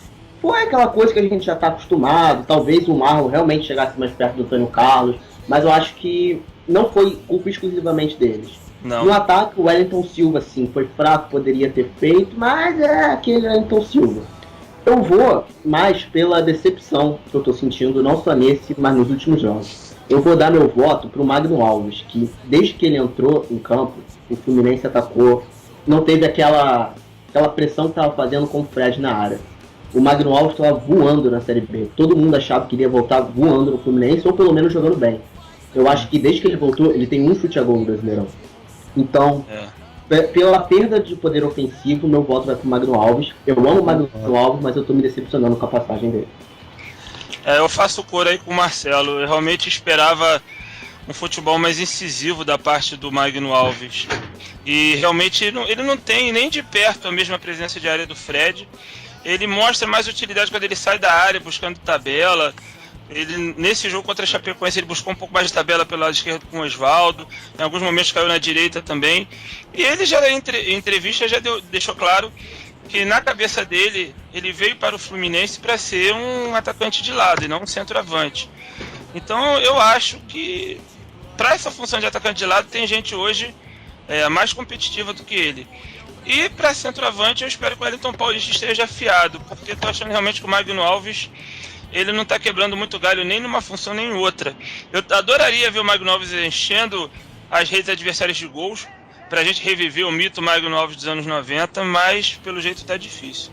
foi aquela coisa que a gente já tá acostumado, talvez o Marlon realmente chegasse mais perto do Antônio Carlos, mas eu acho que não foi culpa exclusivamente deles. Não. No ataque, o Wellington Silva, sim, foi fraco, poderia ter feito, mas é aquele Wellington Silva. Eu vou mais pela decepção que eu tô sentindo, não só nesse, mas nos últimos jogos. Eu vou dar meu voto pro Magno Alves, que desde que ele entrou em campo, o Fluminense atacou, não teve aquela pressão que estava fazendo com o Fred na área. O Magno Alves estava voando na Série B. Todo mundo achava que iria voltar voando no Fluminense, ou pelo menos jogando bem. Eu acho que desde que ele voltou, ele tem um chute a gol no Brasileirão. Então, pela perda de poder ofensivo, meu voto vai pro Magno Alves. Eu amo o Magno Alves, mas eu tô me decepcionando com a passagem dele. Eu faço cor aí com o Marcelo. Eu realmente esperava um futebol mais incisivo da parte do Magno Alves. E realmente ele não tem nem de perto a mesma presença de área do Fred. Ele mostra mais utilidade quando ele sai da área buscando tabela. Ele, nesse jogo contra a Chapecoense, ele buscou um pouco mais de tabela pelo lado esquerdo com o Osvaldo. Em alguns momentos caiu na direita também. E ele já em entrevista já deixou claro que na cabeça dele, ele veio para o Fluminense para ser um atacante de lado e não um centroavante. Então eu acho que para essa função de atacante de lado tem gente hoje mais competitiva do que ele. E para centroavante eu espero que o Wellington Paulista esteja afiado, porque estou achando realmente que o Magno Alves ele não está quebrando muito galho nem numa função nem em outra. Eu adoraria ver o Magno Alves enchendo as redes adversárias de gols, pra gente reviver o mito Magno Alves dos anos 90, mas pelo jeito tá difícil.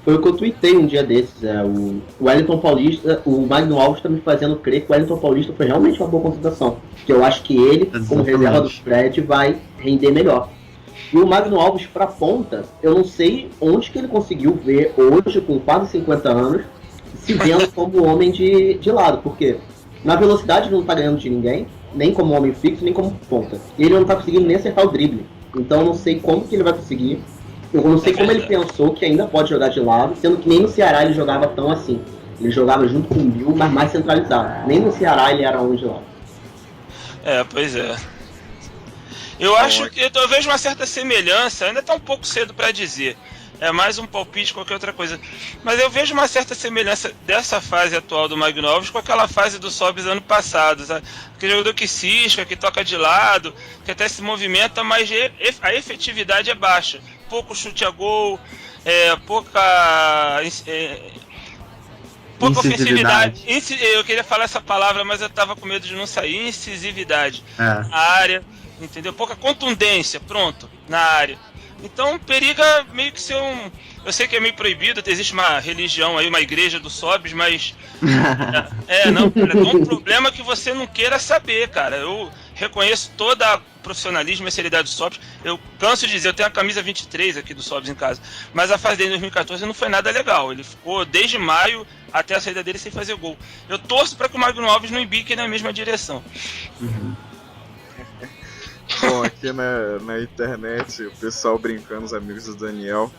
Foi o que eu tuitei um dia desses, o Wellington Paulista, o Magno Alves tá me fazendo crer que o Wellington Paulista foi realmente uma boa contratação, porque eu acho que ele, como reserva do Fred, vai render melhor. E o Magno Alves pra ponta, eu não sei onde que ele conseguiu ver hoje, com quase 50 anos, se vendo como homem de lado, porque na velocidade ele não tá ganhando de ninguém, nem como homem fixo, nem como ponta. E ele não tá conseguindo nem acertar o drible. Então eu não sei como que ele vai conseguir. Eu não sei como ele pensou que ainda pode jogar de lado, sendo que nem no Ceará ele jogava tão assim. Ele jogava junto com o Bill, mas mais centralizado. Nem no Ceará ele era homem de lado. Pois é. Eu acho que eu vejo uma certa semelhança, ainda tá um pouco cedo para dizer. É mais um palpite, qualquer outra coisa. Mas eu vejo uma certa semelhança dessa fase atual do Magno Alves com aquela fase do Sobis ano passado, sabe? Aquele jogador que cisca, que toca de lado, que até se movimenta, mas a efetividade é baixa. Pouco chute a gol, pouca Pouca Incisividade. ofensividade. Eu queria falar essa palavra, mas eu tava com medo de não sair. Incisividade É. na área, entendeu? Pouca contundência, pronto, na área. Então periga meio que ser um... Eu sei que é meio proibido, existe uma religião aí, uma igreja do Sobs, mas... não, cara, é um problema que você não queira saber, cara. Eu reconheço todo o profissionalismo e a seriedade do Sobs. Eu canso de dizer, eu tenho a camisa 23 aqui do Sobs em casa, mas a fase dele em 2014 não foi nada legal. Ele ficou desde maio até a saída dele sem fazer gol. Eu torço para que o Magno Alves não embique na mesma direção. Bom, aqui na internet, o pessoal brincando, os amigos do Daniel.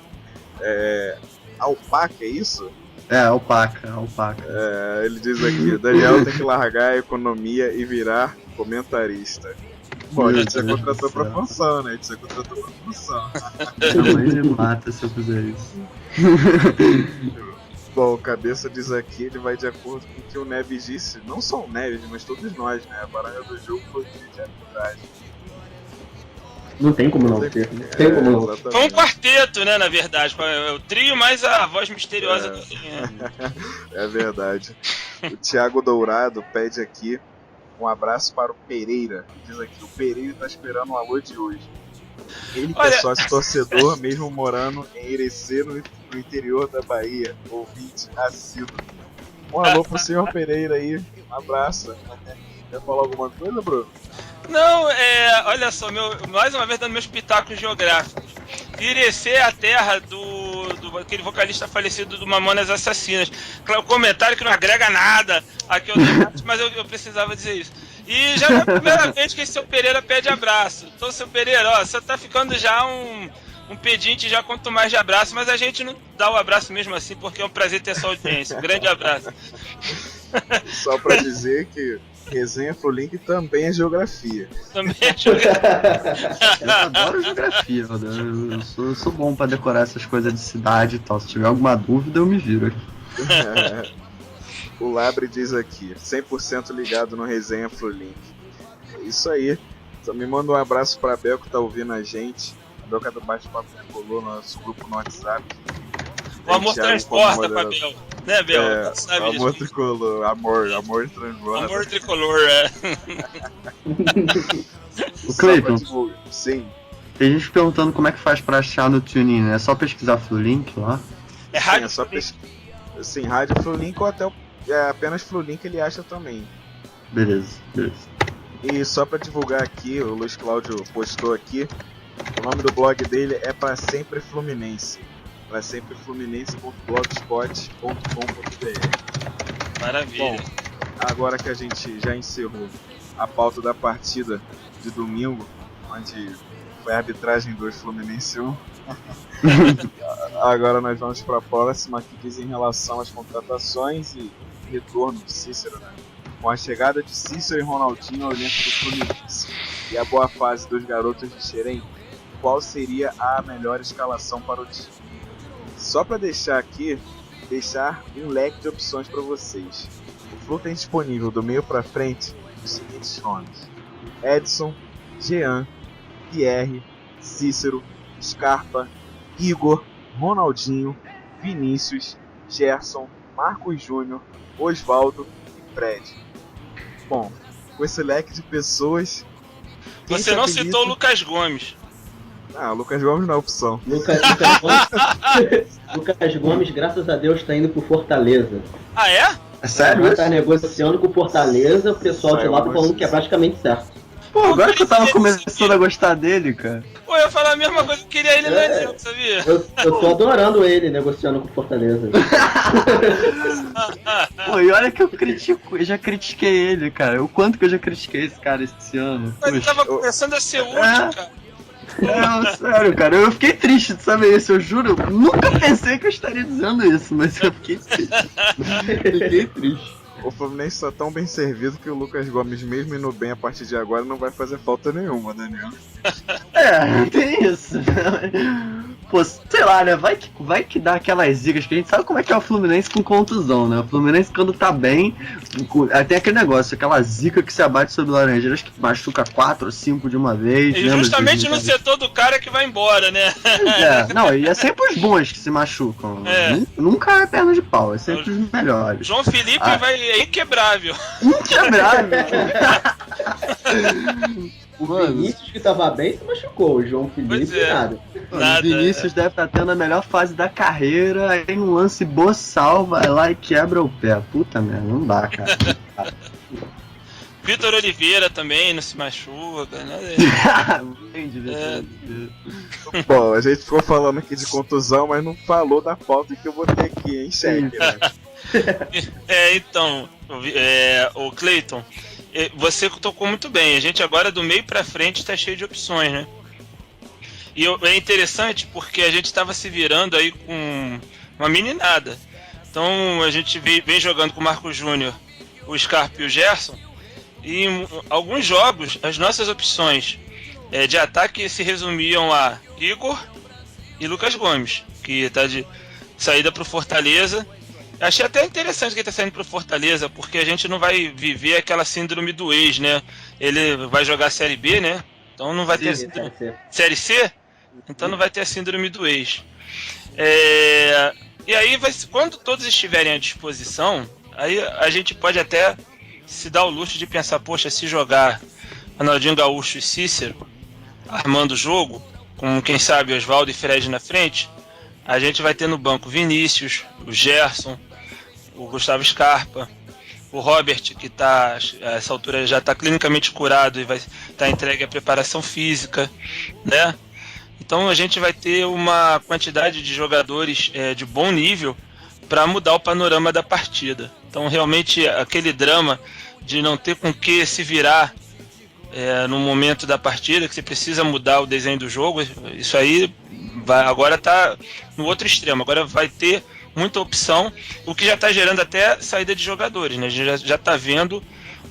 Alpaca, é isso? Alpaca. Ele diz aqui, o Daniel tem que largar a economia e virar comentarista. Bom, a gente já contratou pra função, né? Não, ele mata se eu fizer isso. Bom, o Cabeça diz aqui, ele vai de acordo com o que o Neves disse. Não só o Neves, mas todos nós, né? A baralha do jogo foi de arbitragem. Não tem como não ter. Não tem como não. Foi um quarteto, né, na verdade. O trio mais a voz misteriosa do É verdade. O Thiago Dourado pede aqui um abraço para o Pereira. Diz aqui, o Pereira tá esperando o alô de hoje. Ele que é sócio torcedor, mesmo morando em Irecê, no interior da Bahia. Ouvinte assíduo. Um alô pro senhor Pereira aí. Um abraço. Quer falar alguma coisa, Bruno? Não, olha só, mais uma vez dando meus pitacos geográficos. Irecê é a terra do aquele vocalista falecido do Mamonas Assassinas. Claro, comentário que não agrega nada aqui ao debate, mas eu precisava dizer isso. E já é a primeira vez que esse seu Pereira pede abraço. Então, seu Pereira, ó, você tá ficando já um pedinte já quanto mais de abraço, mas a gente não dá o abraço mesmo assim, porque é um prazer ter sua audiência. Um grande abraço. Só pra dizer que Resenha Flulink também é geografia. Também é geografia. Eu adoro geografia, Rodrigo. Eu sou bom pra decorar essas coisas de cidade e tal. Se tiver alguma dúvida, eu me viro aqui. O Labre diz aqui, 100% ligado no Resenha Flulink. É isso aí. Só me manda um abraço pra Bel que tá ouvindo a gente. A Bel que é do Bate-Papo colou no nosso grupo no WhatsApp. O amor transporta pra Bel. Né, Bel? Sabe amor disso. tricolor, amor transborda. Amor tricolor, O Cleiton, Sim. tem gente perguntando como é que faz pra achar no TuneIn. É só pesquisar Flulink lá? É rádio. Sim, Sim, rádio Flulink ou até apenas Flulink ele acha também. Beleza. E só pra divulgar aqui, o Luiz Cláudio postou aqui, o nome do blog dele é Pra Sempre Fluminense. Pra Sempre Fluminense.blogspot.com.br. Maravilha. Bom, agora que a gente já encerrou a pauta da partida de domingo, onde foi a arbitragem 2 Fluminense 1, agora nós vamos para a próxima, que diz em relação às contratações e retorno de Cícero, né? Com a chegada de Cícero e Ronaldinho ao elenco do Fluminense e a boa fase dos garotos de Xerém, qual seria a melhor escalação para o time? Só para deixar um leque de opções para vocês. O Flu tem disponível do meio para frente os seguintes nomes: Edson, Jean, Pierre, Cícero, Scarpa, Igor, Ronaldinho, Vinícius, Gerson, Marcos Júnior, Osvaldo e Fred. Bom, com esse leque de pessoas... Você não citou o Lucas Gomes. Ah, o Lucas Gomes não é opção. Lucas Gomes, graças a Deus, tá indo pro Fortaleza. Ah, é? É sério isso? Tá negociando com o Fortaleza, o pessoal de lá tá falando que é praticamente certo. Pô, agora que eu tava começando a gostar dele, cara. Pô, eu ia falar a mesma coisa, eu queria ele no elenco, sabia? Eu tô adorando ele negociando com o Fortaleza. Pô, e olha que eu já critiquei ele, cara. O quanto que eu já critiquei esse cara esse ano. Mas ele Poxa. tava começando a ser útil, cara. Não, sério, cara, eu fiquei triste de saber isso, eu juro, eu nunca pensei que eu estaria dizendo isso, mas eu fiquei triste. O Fluminense tá tão bem servido que o Lucas Gomes, mesmo indo bem a partir de agora, não vai fazer falta nenhuma, Daniel. Tem isso. Pô, sei lá, né? Vai que dá aquelas zicas, que a gente sabe como é que é o Fluminense com contusão, né? O Fluminense quando tá bem, tem aquele negócio, aquela zica que se abate sobre Laranjeiras que machuca 4 ou 5 de uma vez. E justamente no setor do cara que vai embora, né? Não, e é sempre os bons que se machucam. Nunca é perna de pau, é sempre os melhores. João Felipe é inquebrável. Inquebrável! O Vinícius que tava bem se machucou, o João Felipe nada. O Vinícius deve estar tendo a melhor fase da carreira, aí num lance boçal, vai lá e quebra o pé. Puta merda, não dá, cara. Vitor Oliveira também não se machuca, né? Bom, a gente ficou falando aqui de contusão, mas não falou da falta que eu botei aqui em xeque, né? Então, o Cleiton, você tocou muito bem. A gente agora do meio pra frente tá cheio de opções, né? E é interessante porque a gente estava se virando aí com uma meninada. Então a gente vem jogando com o Marco Júnior, o Scarpa e o Gerson. E em alguns jogos as nossas opções de ataque se resumiam a Igor e Lucas Gomes, que está de saída para o Fortaleza. Achei até interessante que ele está saindo para o Fortaleza, porque a gente não vai viver aquela síndrome do ex, né? Ele vai jogar a Série B, né? Então não vai ter síndrome. Série C? Então não vai ter a síndrome do ex. E aí, quando todos estiverem à disposição, aí a gente pode até se dar o luxo de pensar, poxa, se jogar Ronaldinho Gaúcho e Cícero armando o jogo, com quem sabe Oswaldo e Fred na frente, a gente vai ter no banco Vinícius, o Gerson, o Gustavo Scarpa, o Robert, que tá, a essa altura já está clinicamente curado e vai estar entregue à preparação física, né? Então a gente vai ter uma quantidade de jogadores de bom nível para mudar o panorama da partida. Então realmente aquele drama de não ter com que se virar no momento da partida, que você precisa mudar o desenho do jogo, isso aí agora está no outro extremo. Agora vai ter muita opção, o que já está gerando até saída de jogadores, né? A gente já está vendo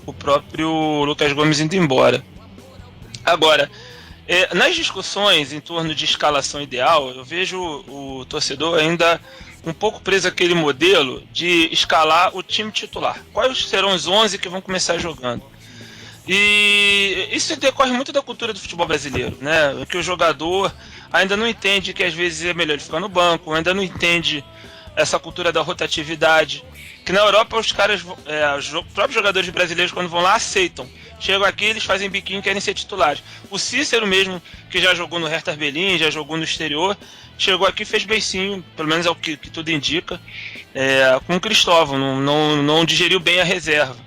o próprio Lucas Gomes indo embora. Agora, nas discussões em torno de escalação ideal, eu vejo o torcedor ainda um pouco preso àquele modelo de escalar o time titular. Quais serão os 11 que vão começar jogando? E isso decorre muito da cultura do futebol brasileiro, né? Que o jogador ainda não entende que às vezes é melhor ele ficar no banco, ainda não entende essa cultura da rotatividade, que na Europa os caras, os próprios jogadores brasileiros, quando vão lá, aceitam. Chegam aqui, eles fazem biquinho e querem ser titulares. O Cícero mesmo, que já jogou no Hertha Berlim, já jogou no exterior, chegou aqui e fez beicinho, pelo menos é o que tudo indica, com o Cristóvão, não digeriu bem a reserva.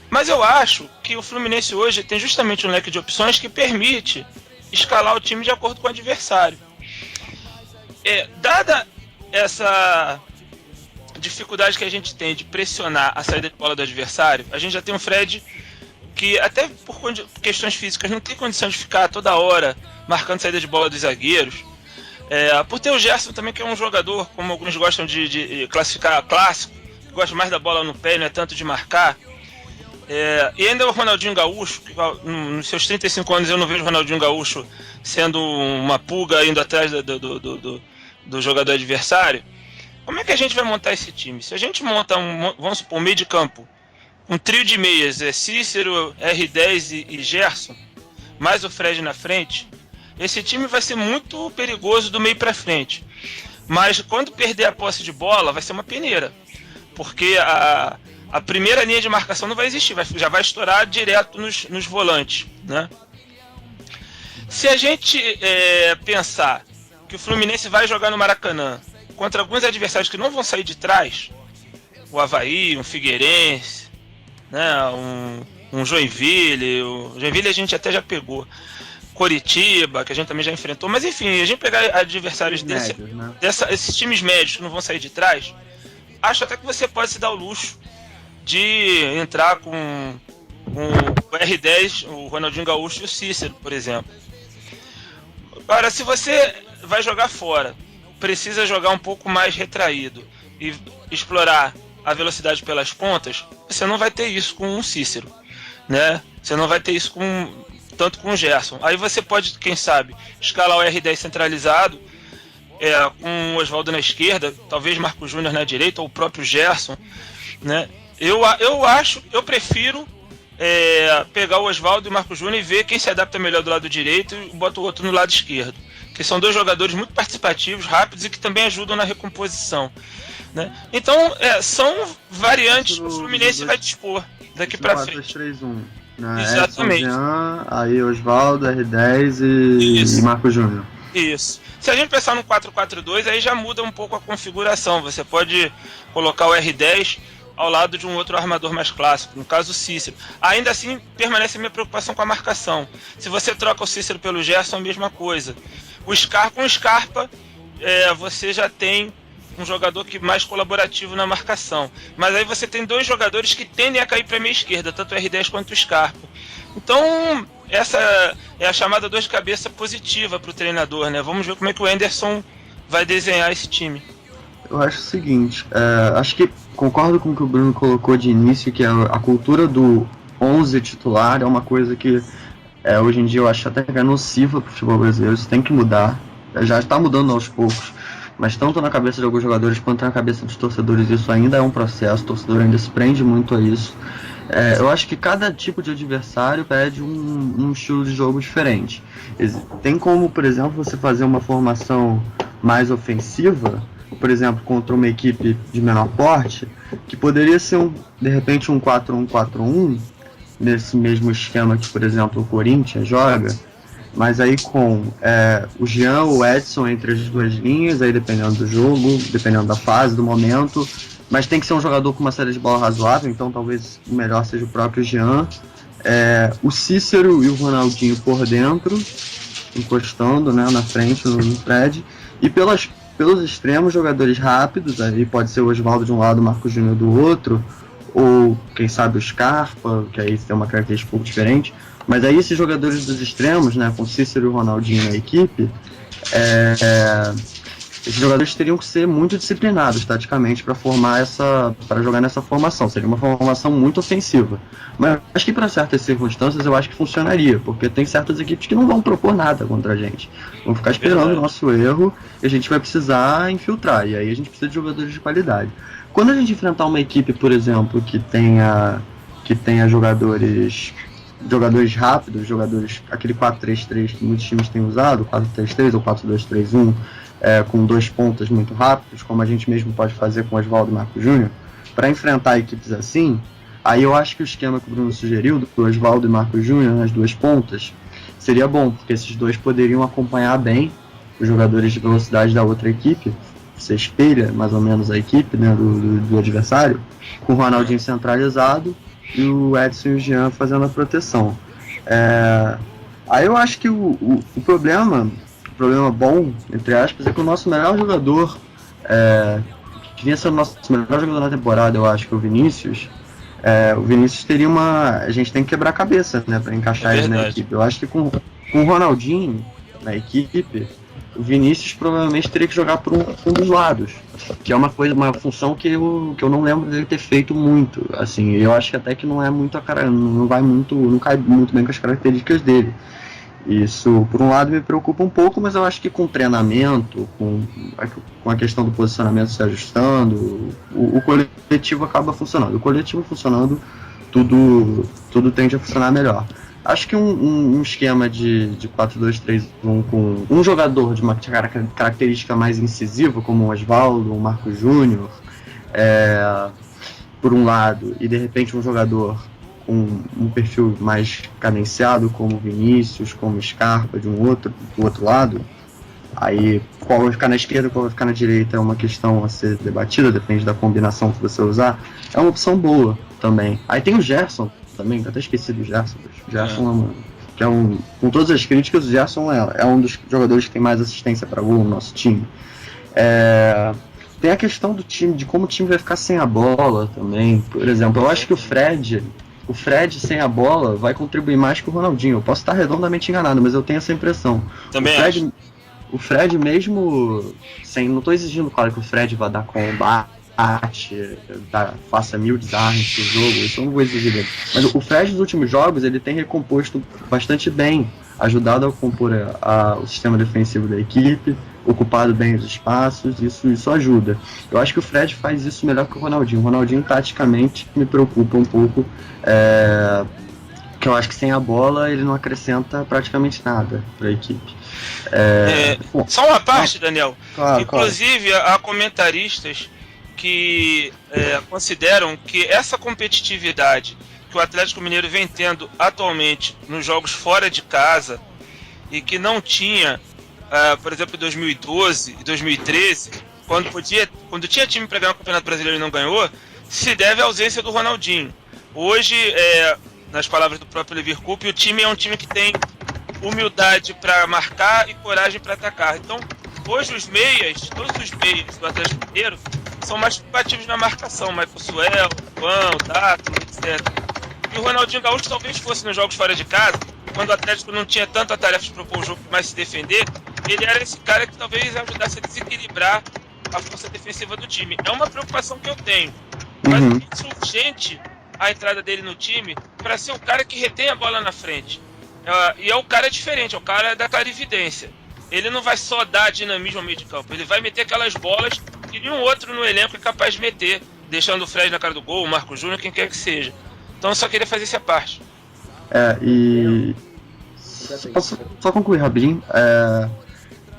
Mas eu acho que o Fluminense hoje tem justamente um leque de opções que permite escalar o time de acordo com o adversário. Dada essa dificuldade que a gente tem de pressionar a saída de bola do adversário, a gente já tem um Fred que até por questões físicas não tem condição de ficar toda hora marcando saída de bola dos zagueiros. Por ter o Gerson também, que é um jogador, como alguns gostam de classificar, clássico, que gosta mais da bola no pé, não é tanto de marcar. E ainda o Ronaldinho Gaúcho, que nos seus 35 anos eu não vejo o Ronaldinho Gaúcho sendo uma pulga indo atrás do jogador adversário. Como é que a gente vai montar esse time? Se a gente monta vamos supor, um meio de campo, um trio de meias, Cícero, R10 e Gerson, mais o Fred na frente, esse time vai ser muito perigoso do meio para frente. Mas quando perder a posse de bola, vai ser uma peneira, porque a primeira linha de marcação não vai existir, já vai estourar direto nos volantes, né? Se a gente pensar que o Fluminense vai jogar no Maracanã contra alguns adversários que não vão sair de trás, o Avaí, um Figueirense, né, um Joinville, o Joinville a gente até já pegou, Coritiba, que a gente também já enfrentou, mas enfim, a gente pegar adversários esses times médios que não vão sair de trás, acho até que você pode se dar o luxo de entrar com o R10, o Ronaldinho Gaúcho e o Cícero, por exemplo. Agora, se você vai jogar fora, precisa jogar um pouco mais retraído e explorar a velocidade pelas pontas, você não vai ter isso com um Cícero, né? Você não vai ter isso com tanto com o Gerson. Aí você pode, quem sabe, escalar o R10 centralizado, com o Oswaldo na esquerda, talvez Marco Júnior na direita, ou o próprio Gerson, né? Eu prefiro pegar o Oswaldo e o Marco Júnior e ver quem se adapta melhor do lado direito e bota o outro no lado esquerdo. Que são dois jogadores muito participativos, rápidos e que também ajudam na recomposição, né? Então, são variantes que o Fluminense vai dispor daqui pra frente. 4-2-3-1. Né? Exatamente. Jean, aí Oswaldo, R10 e Marco Júnior. Isso. Se a gente pensar no 4-4-2, aí já muda um pouco a configuração. Você pode colocar o R10 ao lado de um outro armador mais clássico, no caso o Cícero. Ainda assim, permanece a minha preocupação com a marcação. Se você troca o Cícero pelo Gerson, a mesma coisa. Com o Scarpa, você já tem um jogador mais colaborativo na marcação. Mas aí você tem dois jogadores que tendem a cair para a meia esquerda, tanto o R10 quanto o Scarpa. Então, essa é a chamada dor de cabeça positiva para o treinador, né? Vamos ver como é que o Anderson vai desenhar esse time. Eu acho o seguinte, acho que concordo com o que o Bruno colocou de início, que a cultura do 11 titular é uma coisa que hoje em dia eu acho até que é nociva para o futebol brasileiro. Isso tem que mudar, já está mudando aos poucos, mas tanto na cabeça de alguns jogadores quanto na cabeça dos torcedores isso ainda é um processo, o torcedor ainda se prende muito a isso. Eu acho que cada tipo de adversário pede um estilo de jogo diferente. Tem como, por exemplo, você fazer uma formação mais ofensiva, por exemplo, contra uma equipe de menor porte, que poderia ser de repente um 4-1-4-1, nesse mesmo esquema que, por exemplo, o Corinthians joga, mas aí com o Jean ou o Edson entre as duas linhas, aí dependendo do jogo, dependendo da fase, do momento, mas tem que ser um jogador com uma série de bola razoável, então talvez o melhor seja o próprio Jean, o Cícero e o Ronaldinho por dentro, encostando, né, na frente no Fred, e pelos extremos, jogadores rápidos, aí pode ser o Oswaldo de um lado, o Marco Júnior do outro, ou quem sabe o Scarpa, que aí tem uma característica um pouco diferente, mas aí esses jogadores dos extremos, né, com Cícero e o Ronaldinho na equipe, esses jogadores teriam que ser muito disciplinados taticamente para jogar nessa formação. Seria uma formação muito ofensiva. Mas acho que para certas circunstâncias eu acho que funcionaria, porque tem certas equipes que não vão propor nada contra a gente. Vão ficar esperando o nosso erro e a gente vai precisar infiltrar. E aí a gente precisa de jogadores de qualidade. Quando a gente enfrentar uma equipe, por exemplo, que tenha jogadores rápidos, aquele 4-3-3 que muitos times têm usado, 4-3-3 ou 4-2-3-1, com dois pontas muito rápidos, como a gente mesmo pode fazer com Oswaldo e Marco Júnior, para enfrentar equipes assim, aí eu acho que o esquema que o Bruno sugeriu, do Oswaldo e Marco Júnior nas duas pontas, seria bom, porque esses dois poderiam acompanhar bem os jogadores de velocidade da outra equipe. Você espelha mais ou menos a equipe, né, do adversário, com o Ronaldinho centralizado e o Edson e o Jean fazendo a proteção. Aí eu acho que o problema bom, entre aspas, é que o nosso melhor jogador, que vinha ser o nosso melhor jogador na temporada, eu acho que o Vinícius teria a gente tem que quebrar a cabeça, né, para encaixar ele na equipe. Eu acho que com o Ronaldinho na equipe, o Vinícius provavelmente teria que jogar por um dos lados, que é uma função que eu não lembro dele ter feito muito, assim. Eu acho que até que não é muito não cai muito bem com as características dele. Isso, por um lado, me preocupa um pouco, mas eu acho que com treinamento, com a questão do posicionamento se ajustando, o coletivo acaba funcionando. O coletivo funcionando, tudo tende a funcionar melhor. Acho que um esquema de 4-2-3-1 com um jogador de uma característica mais incisiva, como o Oswaldo, o Marco Júnior, por um lado, e de repente um jogador com um perfil mais cadenciado, como o Vinícius, como o Scarpa, do outro lado, aí qual vai ficar na esquerda, qual vai ficar na direita é uma questão a ser debatida, depende da combinação que você usar, é uma opção boa também. Aí tem o Gerson também, eu até esqueci do Gerson. O Gerson com todas as críticas, o Gerson é um dos jogadores que tem mais assistência para gol no nosso time. Tem a questão do time, de como o time vai ficar sem a bola também. Por exemplo, eu acho que o Fred sem a bola vai contribuir mais que o Ronaldinho. Eu posso estar redondamente enganado, mas eu tenho essa impressão. O Fred mesmo, não estou exigindo, claro, que o Fred vai dar combate mate, faça 1000 desarmes pro jogo, isso eu não vou exigir dele. Mas o Fred nos últimos jogos, ele tem recomposto bastante bem, ajudado a compor o sistema defensivo da equipe, ocupado bem os espaços, isso ajuda. Eu acho que o Fred faz isso melhor que o Ronaldinho. O Ronaldinho, taticamente, me preocupa um pouco, que eu acho que sem a bola ele não acrescenta praticamente nada para a equipe. Só uma parte, Daniel. Claro, inclusive, há comentaristas que consideram que essa competitividade que o Atlético Mineiro vem tendo atualmente nos jogos fora de casa e que não tinha, por exemplo, em 2012 e 2013, quando tinha time para ganhar o Campeonato Brasileiro e não ganhou, se deve à ausência do Ronaldinho. Hoje, nas palavras do próprio Leverkusen, o time é um time que tem humildade para marcar e coragem para atacar. Então, hoje todos os meias do Atlético Mineiro são mais compatíveis na marcação, Michael Suel, Juan, Dato, etc. E o Ronaldinho Gaúcho talvez fosse nos jogos fora de casa, quando o Atlético não tinha tanta tarefa de propor o jogo, mas se defender, ele era esse cara que talvez ajudasse a desequilibrar a força defensiva do time. É uma preocupação que eu tenho, mas é urgente a entrada dele no time para ser o cara que retém a bola na frente. E é o cara diferente, é o cara da clarividência. Ele não vai só dar dinamismo ao meio de campo, ele vai meter aquelas bolas que nenhum outro no elenco é capaz de meter, deixando o Fred na cara do gol, o Marco Júnior, quem quer que seja. Então eu só queria fazer essa parte. Só concluir rapidinho.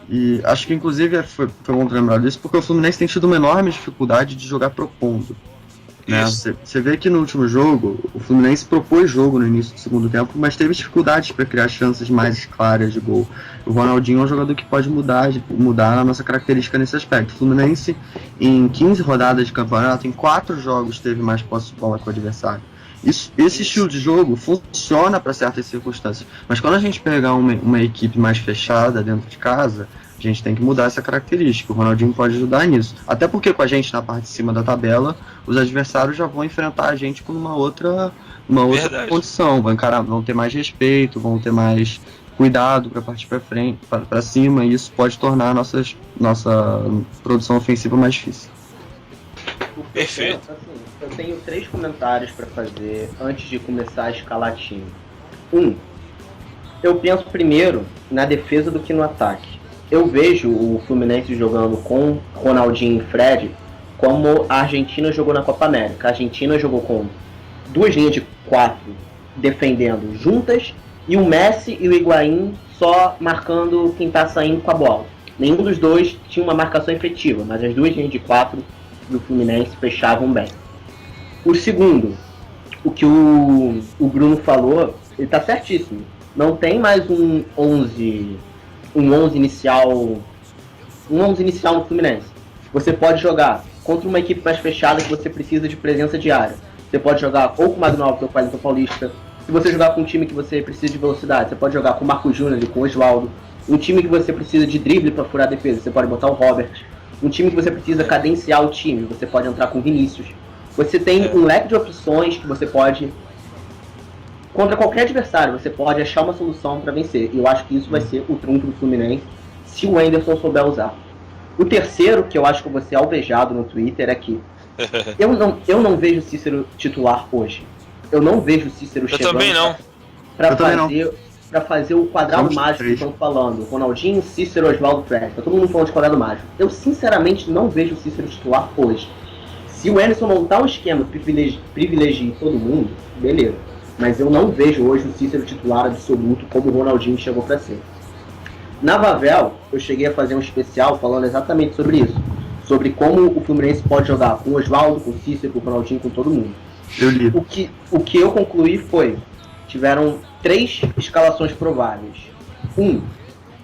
E acho que inclusive foi bom lembrar disso, porque o Fluminense tem tido uma enorme dificuldade de jogar propondo. Né? Você vê que no último jogo, o Fluminense propôs jogo no início do segundo tempo, mas teve dificuldades para criar chances mais claras de gol. O Ronaldinho é um jogador que pode mudar a nossa característica nesse aspecto. O Fluminense, em 15 rodadas de campeonato, em 4 jogos teve mais posse de bola que o adversário. Esse estilo de jogo funciona para certas circunstâncias, mas quando a gente pegar uma equipe mais fechada dentro de casa, a gente tem que mudar essa característica. O Ronaldinho pode ajudar nisso. Até porque com a gente na parte de cima da tabela, os adversários já vão enfrentar a gente com uma outra condição. Vão ter mais respeito, vão ter mais cuidado para partir para frente, para cima, e isso pode tornar a nossa produção ofensiva mais difícil. Perfeito. Eu tenho 3 comentários para fazer antes de começar a escalar time. Eu penso primeiro na defesa do que no ataque. Eu vejo o Fluminense jogando com Ronaldinho e Fred como a Argentina jogou na Copa América. A Argentina jogou com 2 linhas de 4 defendendo juntas e o Messi e o Higuaín só marcando quem está saindo com a bola. Nenhum dos dois tinha uma marcação efetiva, mas as 2 linhas de 4 do Fluminense fechavam bem. O segundo, o que o Bruno falou, ele está certíssimo. Não tem mais um 11 inicial no Fluminense. Você pode jogar contra uma equipe mais fechada que você precisa de presença diária. Você pode jogar ou com o Magno Alves ou com o Wellington Paulista. Se você jogar com um time que você precisa de velocidade, você pode jogar com o Marco Júnior e com o Oswaldo. Um time que você precisa de drible para furar a defesa, você pode botar o Robert. Um time que você precisa cadenciar o time, você pode entrar com o Vinícius. Você tem um leque de opções que você pode... Contra qualquer adversário, você pode achar uma solução para vencer. E eu acho que isso vai ser o trunfo do Fluminense, se o Anderson souber usar. O terceiro, que eu acho que eu vou ser alvejado no Twitter, é que eu não vejo o Cícero titular hoje. Eu não vejo o Cícero chegando para fazer o quadrado mágico que estão falando. Ronaldinho, Cícero, Oswaldo, Fred. Tá todo mundo falando de quadrado mágico. Eu sinceramente não vejo o Cícero titular hoje. Se o Anderson montar um esquema que privilegie todo mundo, beleza. Mas eu não vejo hoje o Cícero titular absoluto como o Ronaldinho chegou para ser. Na Vavel, eu cheguei a fazer um especial falando exatamente sobre isso. Sobre como o Fluminense pode jogar com o Oswaldo, com o Cícero, com o Ronaldinho, com todo mundo. Eu li. O que eu concluí foi, tiveram 3 escalações prováveis.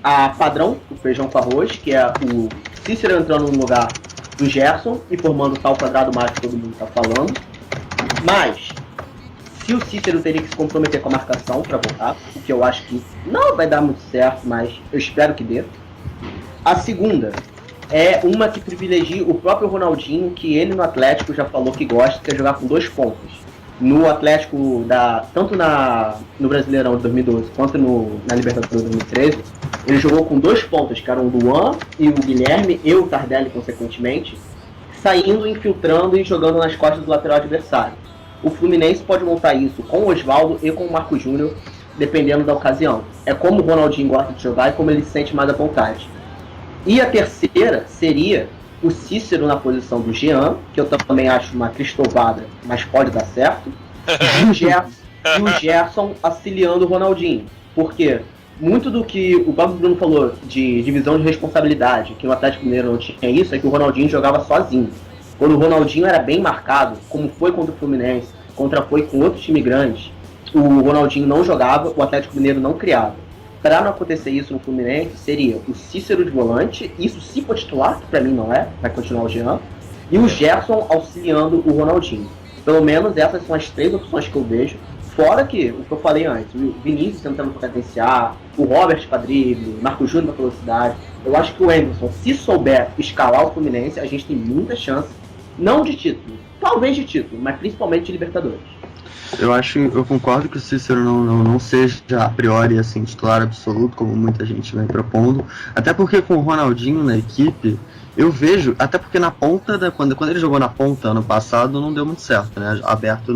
A padrão, o feijão com arroz, que é o Cícero entrando no lugar do Gerson e formando tal quadrado mágico que todo mundo está falando. Mas... se o Cícero teria que se comprometer com a marcação para voltar, o que eu acho que não vai dar muito certo, mas eu espero que dê. A segunda é uma que privilegia o próprio Ronaldinho, que ele no Atlético já falou que gosta, que é jogar com 2 pontas. No Atlético, tanto no Brasileirão de 2012 quanto na Libertadores de 2013, ele jogou com 2 pontas, que eram o Luan e o Guilherme, e o Tardelli, consequentemente, saindo, infiltrando e jogando nas costas do lateral adversário. O Fluminense pode montar isso com o Oswaldo e com o Marco Júnior, dependendo da ocasião. É como o Ronaldinho gosta de jogar e como ele se sente mais à vontade. E a terceira seria o Cícero na posição do Jean, que eu também acho uma cristovada, mas pode dar certo. E o Gerson auxiliando o Ronaldinho. Por quê? Muito do que o próprio Bruno falou de divisão de responsabilidade, que o Atlético Mineiro não tinha isso, é que o Ronaldinho jogava sozinho. Quando o Ronaldinho era bem marcado, como foi contra o Fluminense, foi com outro time grande, o Ronaldinho não jogava, o Atlético Mineiro não criava. Para não acontecer isso no Fluminense, seria o Cícero de volante, isso se for titular, que para mim não é, vai continuar o Jean, e o Gerson auxiliando o Ronaldinho. Pelo menos essas são as 3 opções que eu vejo. Fora que, o que eu falei antes, o Vinícius tentando cadenciar, o Robert para drible, Marco Júnior para velocidade. Eu acho que o Anderson, se souber escalar o Fluminense, a gente tem muita chance, não de título, talvez de título, mas principalmente de Libertadores. Eu concordo que o Cícero não seja a priori assim, titular absoluto, como muita gente vem propondo. Até porque com o Ronaldinho na equipe, eu vejo, até porque na ponta, quando ele jogou na ponta ano passado, não deu muito certo, né? Aberto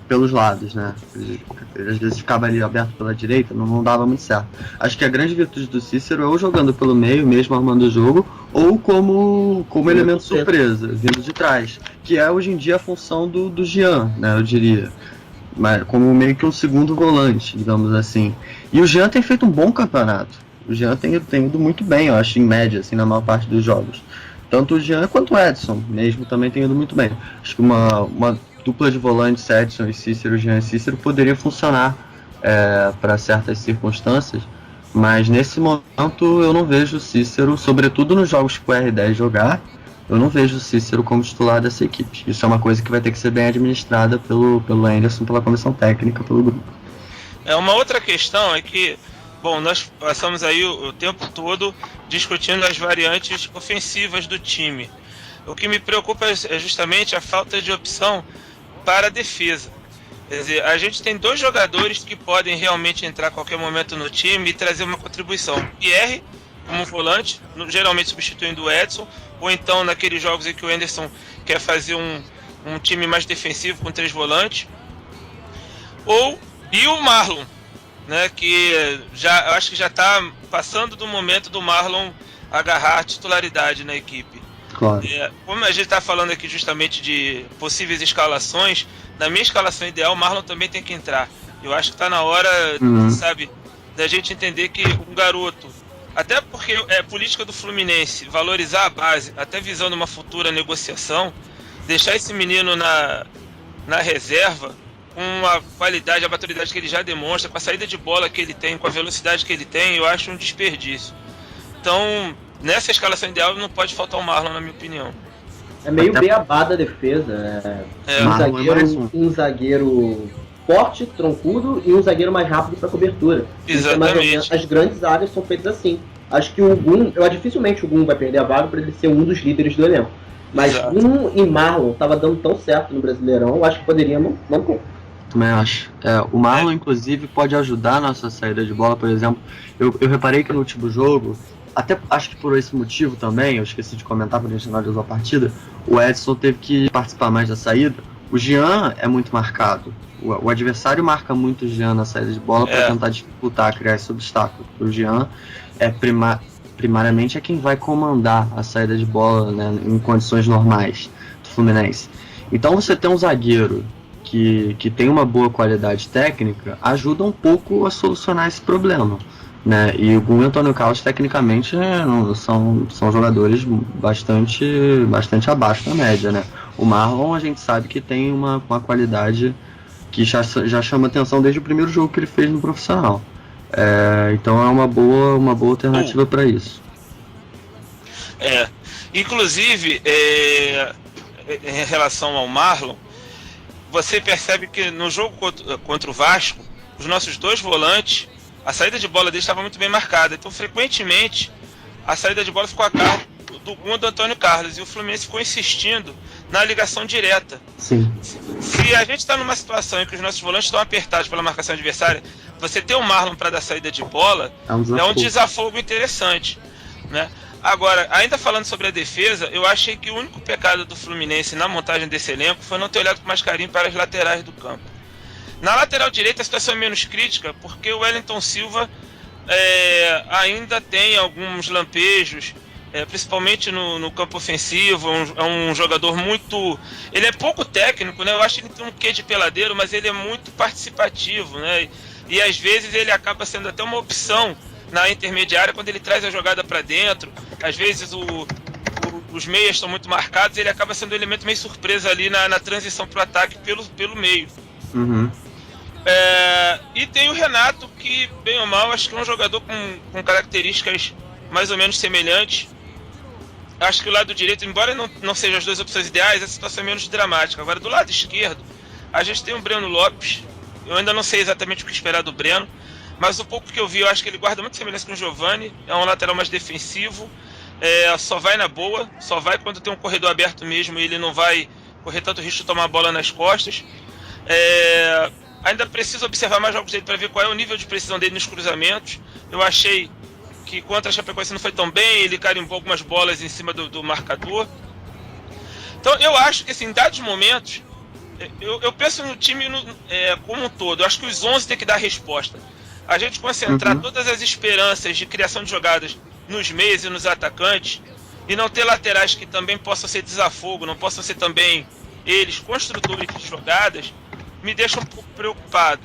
pelos lados, né? Ele às vezes ficava ali aberto pela direita, não dava muito certo. Acho que a grande virtude do Cícero é ou jogando pelo meio, mesmo armando o jogo, ou como elemento surpresa, vindo de trás, que é hoje em dia a função do Jean, né? Eu diria, mas como meio que um segundo volante, digamos assim. E o Jean tem feito um bom campeonato. O Jean tem ido muito bem, eu acho, em média, assim, na maior parte dos jogos. Tanto o Jean quanto o Edson mesmo também tem ido muito bem. Acho que uma dupla de volantes, Edson e Cícero, Jean e Cícero, poderia funcionar para certas circunstâncias, mas nesse momento eu não vejo o Cícero, sobretudo nos jogos que o R10 jogar, eu não vejo o Cícero como titular dessa equipe. Isso é uma coisa que vai ter que ser bem administrada pelo Anderson, pela comissão técnica, pelo grupo. Uma outra questão é que, bom, nós passamos aí o tempo todo discutindo as variantes ofensivas do time. O que me preocupa é justamente a falta de opção para a defesa. Quer dizer, a gente tem 2 jogadores que podem realmente entrar a qualquer momento no time e trazer uma contribuição. Pierre, como volante, geralmente substituindo o Edson, ou então naqueles jogos em que o Anderson quer fazer um time mais defensivo com 3 volantes. E o Marlon, né, que eu acho que já está passando do momento do Marlon agarrar a titularidade na equipe. Claro. Como a gente está falando aqui justamente de possíveis escalações, na minha escalação ideal o Marlon também tem que entrar. Eu acho que está na hora, sabe, da gente entender que um garoto, até porque é política do Fluminense, valorizar a base, até visando uma futura negociação, deixar esse menino na reserva com a qualidade, a maturidade que ele já demonstra, com a saída de bola que ele tem, com a velocidade que ele tem, eu acho um desperdício. Então, nessa escalação ideal não pode faltar o Marlon, na minha opinião. É meio beabá da defesa. Um zagueiro forte, troncudo, e um zagueiro mais rápido para cobertura. Exatamente. As grandes áreas são feitas assim. Acho que o Gum, dificilmente o Gum vai perder a vaga para ele ser um dos líderes do elenco. Mas Gum e Marlon tava dando tão certo no Brasileirão, eu acho que poderia manter. Também acho. O Marlon, inclusive, pode ajudar a nossa saída de bola, por exemplo. Eu reparei que no último jogo, até acho que por esse motivo também, eu esqueci de comentar quando a gente analisou a partida, o Edson teve que participar mais da saída. O Jean é muito marcado. O adversário marca muito o Jean na saída de bola para tentar dificultar, criar esse obstáculo. O Jean primariamente é quem vai comandar a saída de bola, né, em condições normais do Fluminense. Então você ter um zagueiro que tem uma boa qualidade técnica ajuda um pouco a solucionar esse problema, né? E o Gum e o Antônio Carlos tecnicamente são jogadores bastante abaixo da média, né? O Marlon a gente sabe que tem uma qualidade que já chama atenção desde o primeiro jogo que ele fez no profissional. Então é uma boa alternativa para isso. Inclusive, em relação ao Marlon, você percebe que no jogo contra o Vasco, os nossos 2 volantes, a saída de bola deles estava muito bem marcada. Então, frequentemente, a saída de bola ficou a cargo do Gum e do Antônio Carlos. E o Fluminense ficou insistindo na ligação direta. Sim. Se a gente está numa situação em que os nossos volantes estão apertados pela marcação adversária, você ter o Marlon para dar saída de bola é um desafogo interessante, né? Agora, ainda falando sobre a defesa, eu achei que o único pecado do Fluminense na montagem desse elenco foi não ter olhado com mais carinho para as laterais do campo. Na lateral direita a situação é menos crítica, porque o Wellington Silva ainda tem alguns lampejos, principalmente no campo ofensivo. É um jogador muito... Ele é pouco técnico, né? Eu acho que ele tem um quê de peladeiro, mas ele é muito participativo, né? E às vezes ele acaba sendo até uma opção na intermediária quando ele traz a jogada para dentro. Às vezes os meias estão muito marcados e ele acaba sendo um elemento meio surpresa ali na transição para o ataque pelo meio. Uhum. E tem o Renato, que bem ou mal acho que é um jogador com características mais ou menos semelhantes. Acho que o lado direito, embora não sejam as duas opções ideais, a situação é menos dramática. Agora do lado esquerdo a gente tem o Breno Lopes. Eu ainda não sei exatamente o que esperar do Breno, mas o pouco que eu vi, eu acho que ele guarda muita semelhança com o Giovani. É um lateral mais defensivo, só vai na boa, só vai quando tem um corredor aberto mesmo, e ele não vai correr tanto risco de tomar a bola nas costas. Ainda preciso observar mais jogos dele para ver qual é o nível de precisão dele nos cruzamentos. Eu achei que contra a Chapecoense não foi tão bem, ele carimbou algumas bolas em cima do marcador. Então eu acho que assim, em dados momentos, eu penso no time como um todo. Eu acho que os 11 tem que dar resposta. A gente concentrar todas as esperanças de criação de jogadas nos meios e nos atacantes, e não ter laterais que também possam ser desafogo, não possam ser também eles construtores de jogadas, me deixa um pouco preocupado.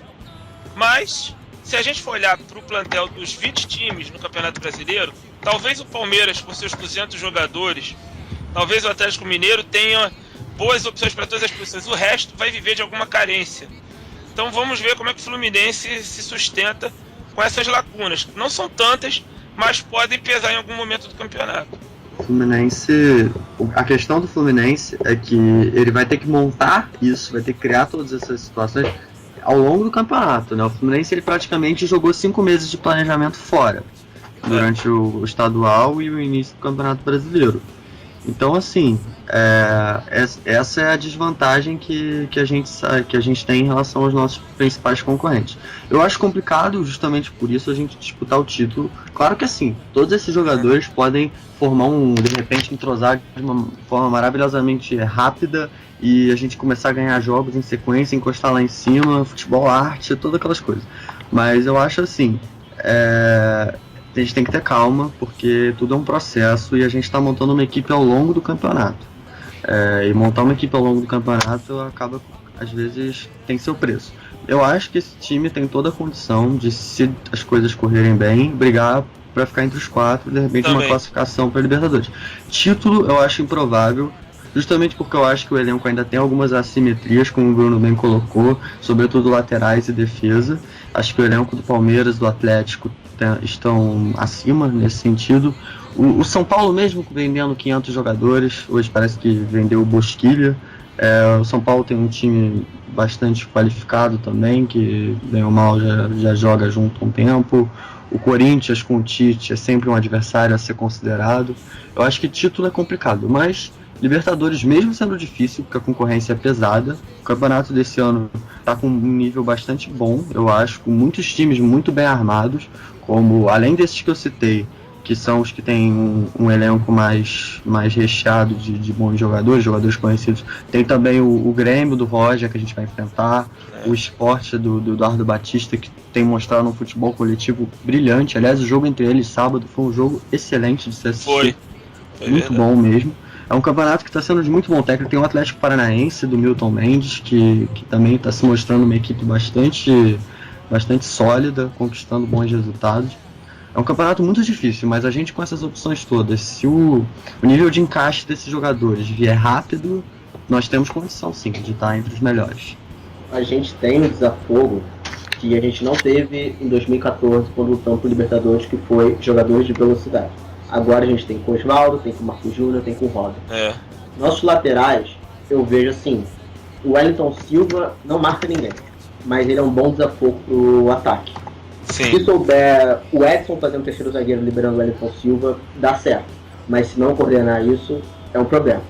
Mas, se a gente for olhar para o plantel dos 20 times no Campeonato Brasileiro, talvez o Palmeiras, com seus 200 jogadores, talvez o Atlético Mineiro tenha boas opções para todas as posições. O resto vai viver de alguma carência. Então vamos ver como é que o Fluminense se sustenta com essas lacunas. Não são tantas, mas podem pesar em algum momento do campeonato. Fluminense, a questão do Fluminense é que ele vai ter que montar isso, vai ter que criar todas essas situações ao longo do campeonato, né? O Fluminense ele praticamente jogou 5 meses de planejamento fora durante o estadual e o início do Campeonato Brasileiro. Então, assim, essa é a desvantagem que a gente tem em relação aos nossos principais concorrentes. Eu acho complicado, justamente por isso, a gente disputar o título. Claro que, assim, todos esses jogadores podem formar de repente, entrosar de uma forma maravilhosamente rápida e a gente começar a ganhar jogos em sequência, encostar lá em cima, futebol, arte, todas aquelas coisas. Mas eu acho, assim, a gente tem que ter calma, porque tudo é um processo e a gente está montando uma equipe ao longo do campeonato. E montar uma equipe ao longo do campeonato acaba, às vezes, tem seu preço. Eu acho que esse time tem toda a condição de, se as coisas correrem bem, brigar para ficar entre os 4, de repente uma classificação para Libertadores. Título eu acho improvável, justamente porque eu acho que o elenco ainda tem algumas assimetrias, como o Bruno bem colocou, sobretudo laterais e defesa. Acho que o elenco do Palmeiras, do Atlético, estão acima nesse sentido. O São Paulo mesmo vendendo 500 jogadores, hoje parece que vendeu o Bosquilha. O São Paulo tem um time bastante qualificado também, que bem ou mal já joga junto há um tempo. O Corinthians com o Tite é sempre um adversário a ser considerado. Eu acho que título é complicado, mas Libertadores, mesmo sendo difícil, porque a concorrência é pesada, o campeonato desse ano está com um nível bastante bom, eu acho, com muitos times muito bem armados, como, além desses que eu citei, que são os que têm um elenco mais recheado de bons jogadores conhecidos. Tem também o Grêmio do Roger, que a gente vai enfrentar, o Sport do Eduardo Batista, que tem mostrado um futebol coletivo brilhante. Aliás, o jogo entre eles sábado foi um jogo excelente de se assistir. Foi muito verdade. Bom mesmo. É um campeonato que está sendo de muito bom técnico. Tem o Atlético Paranaense do Milton Mendes, que também está se mostrando uma equipe bastante sólida, conquistando bons resultados. É um campeonato muito difícil, mas a gente, com essas opções todas, se o nível de encaixe desses jogadores vier rápido, nós temos condição sim de estar entre os melhores. A gente tem um desafogo que a gente não teve em 2014, quando lutamos pro Libertadores, que foi jogadores de velocidade. Agora a gente tem com o Osvaldo, tem com o Marco Júnior, tem com o Roda. Nossos laterais, eu vejo assim, o Wellington Silva não marca ninguém, mas ele é um bom desafogo pro ataque. Sim. Se souber o Edson fazendo o terceiro zagueiro liberando o Wellington Silva, dá certo. Mas se não coordenar isso, é um problema.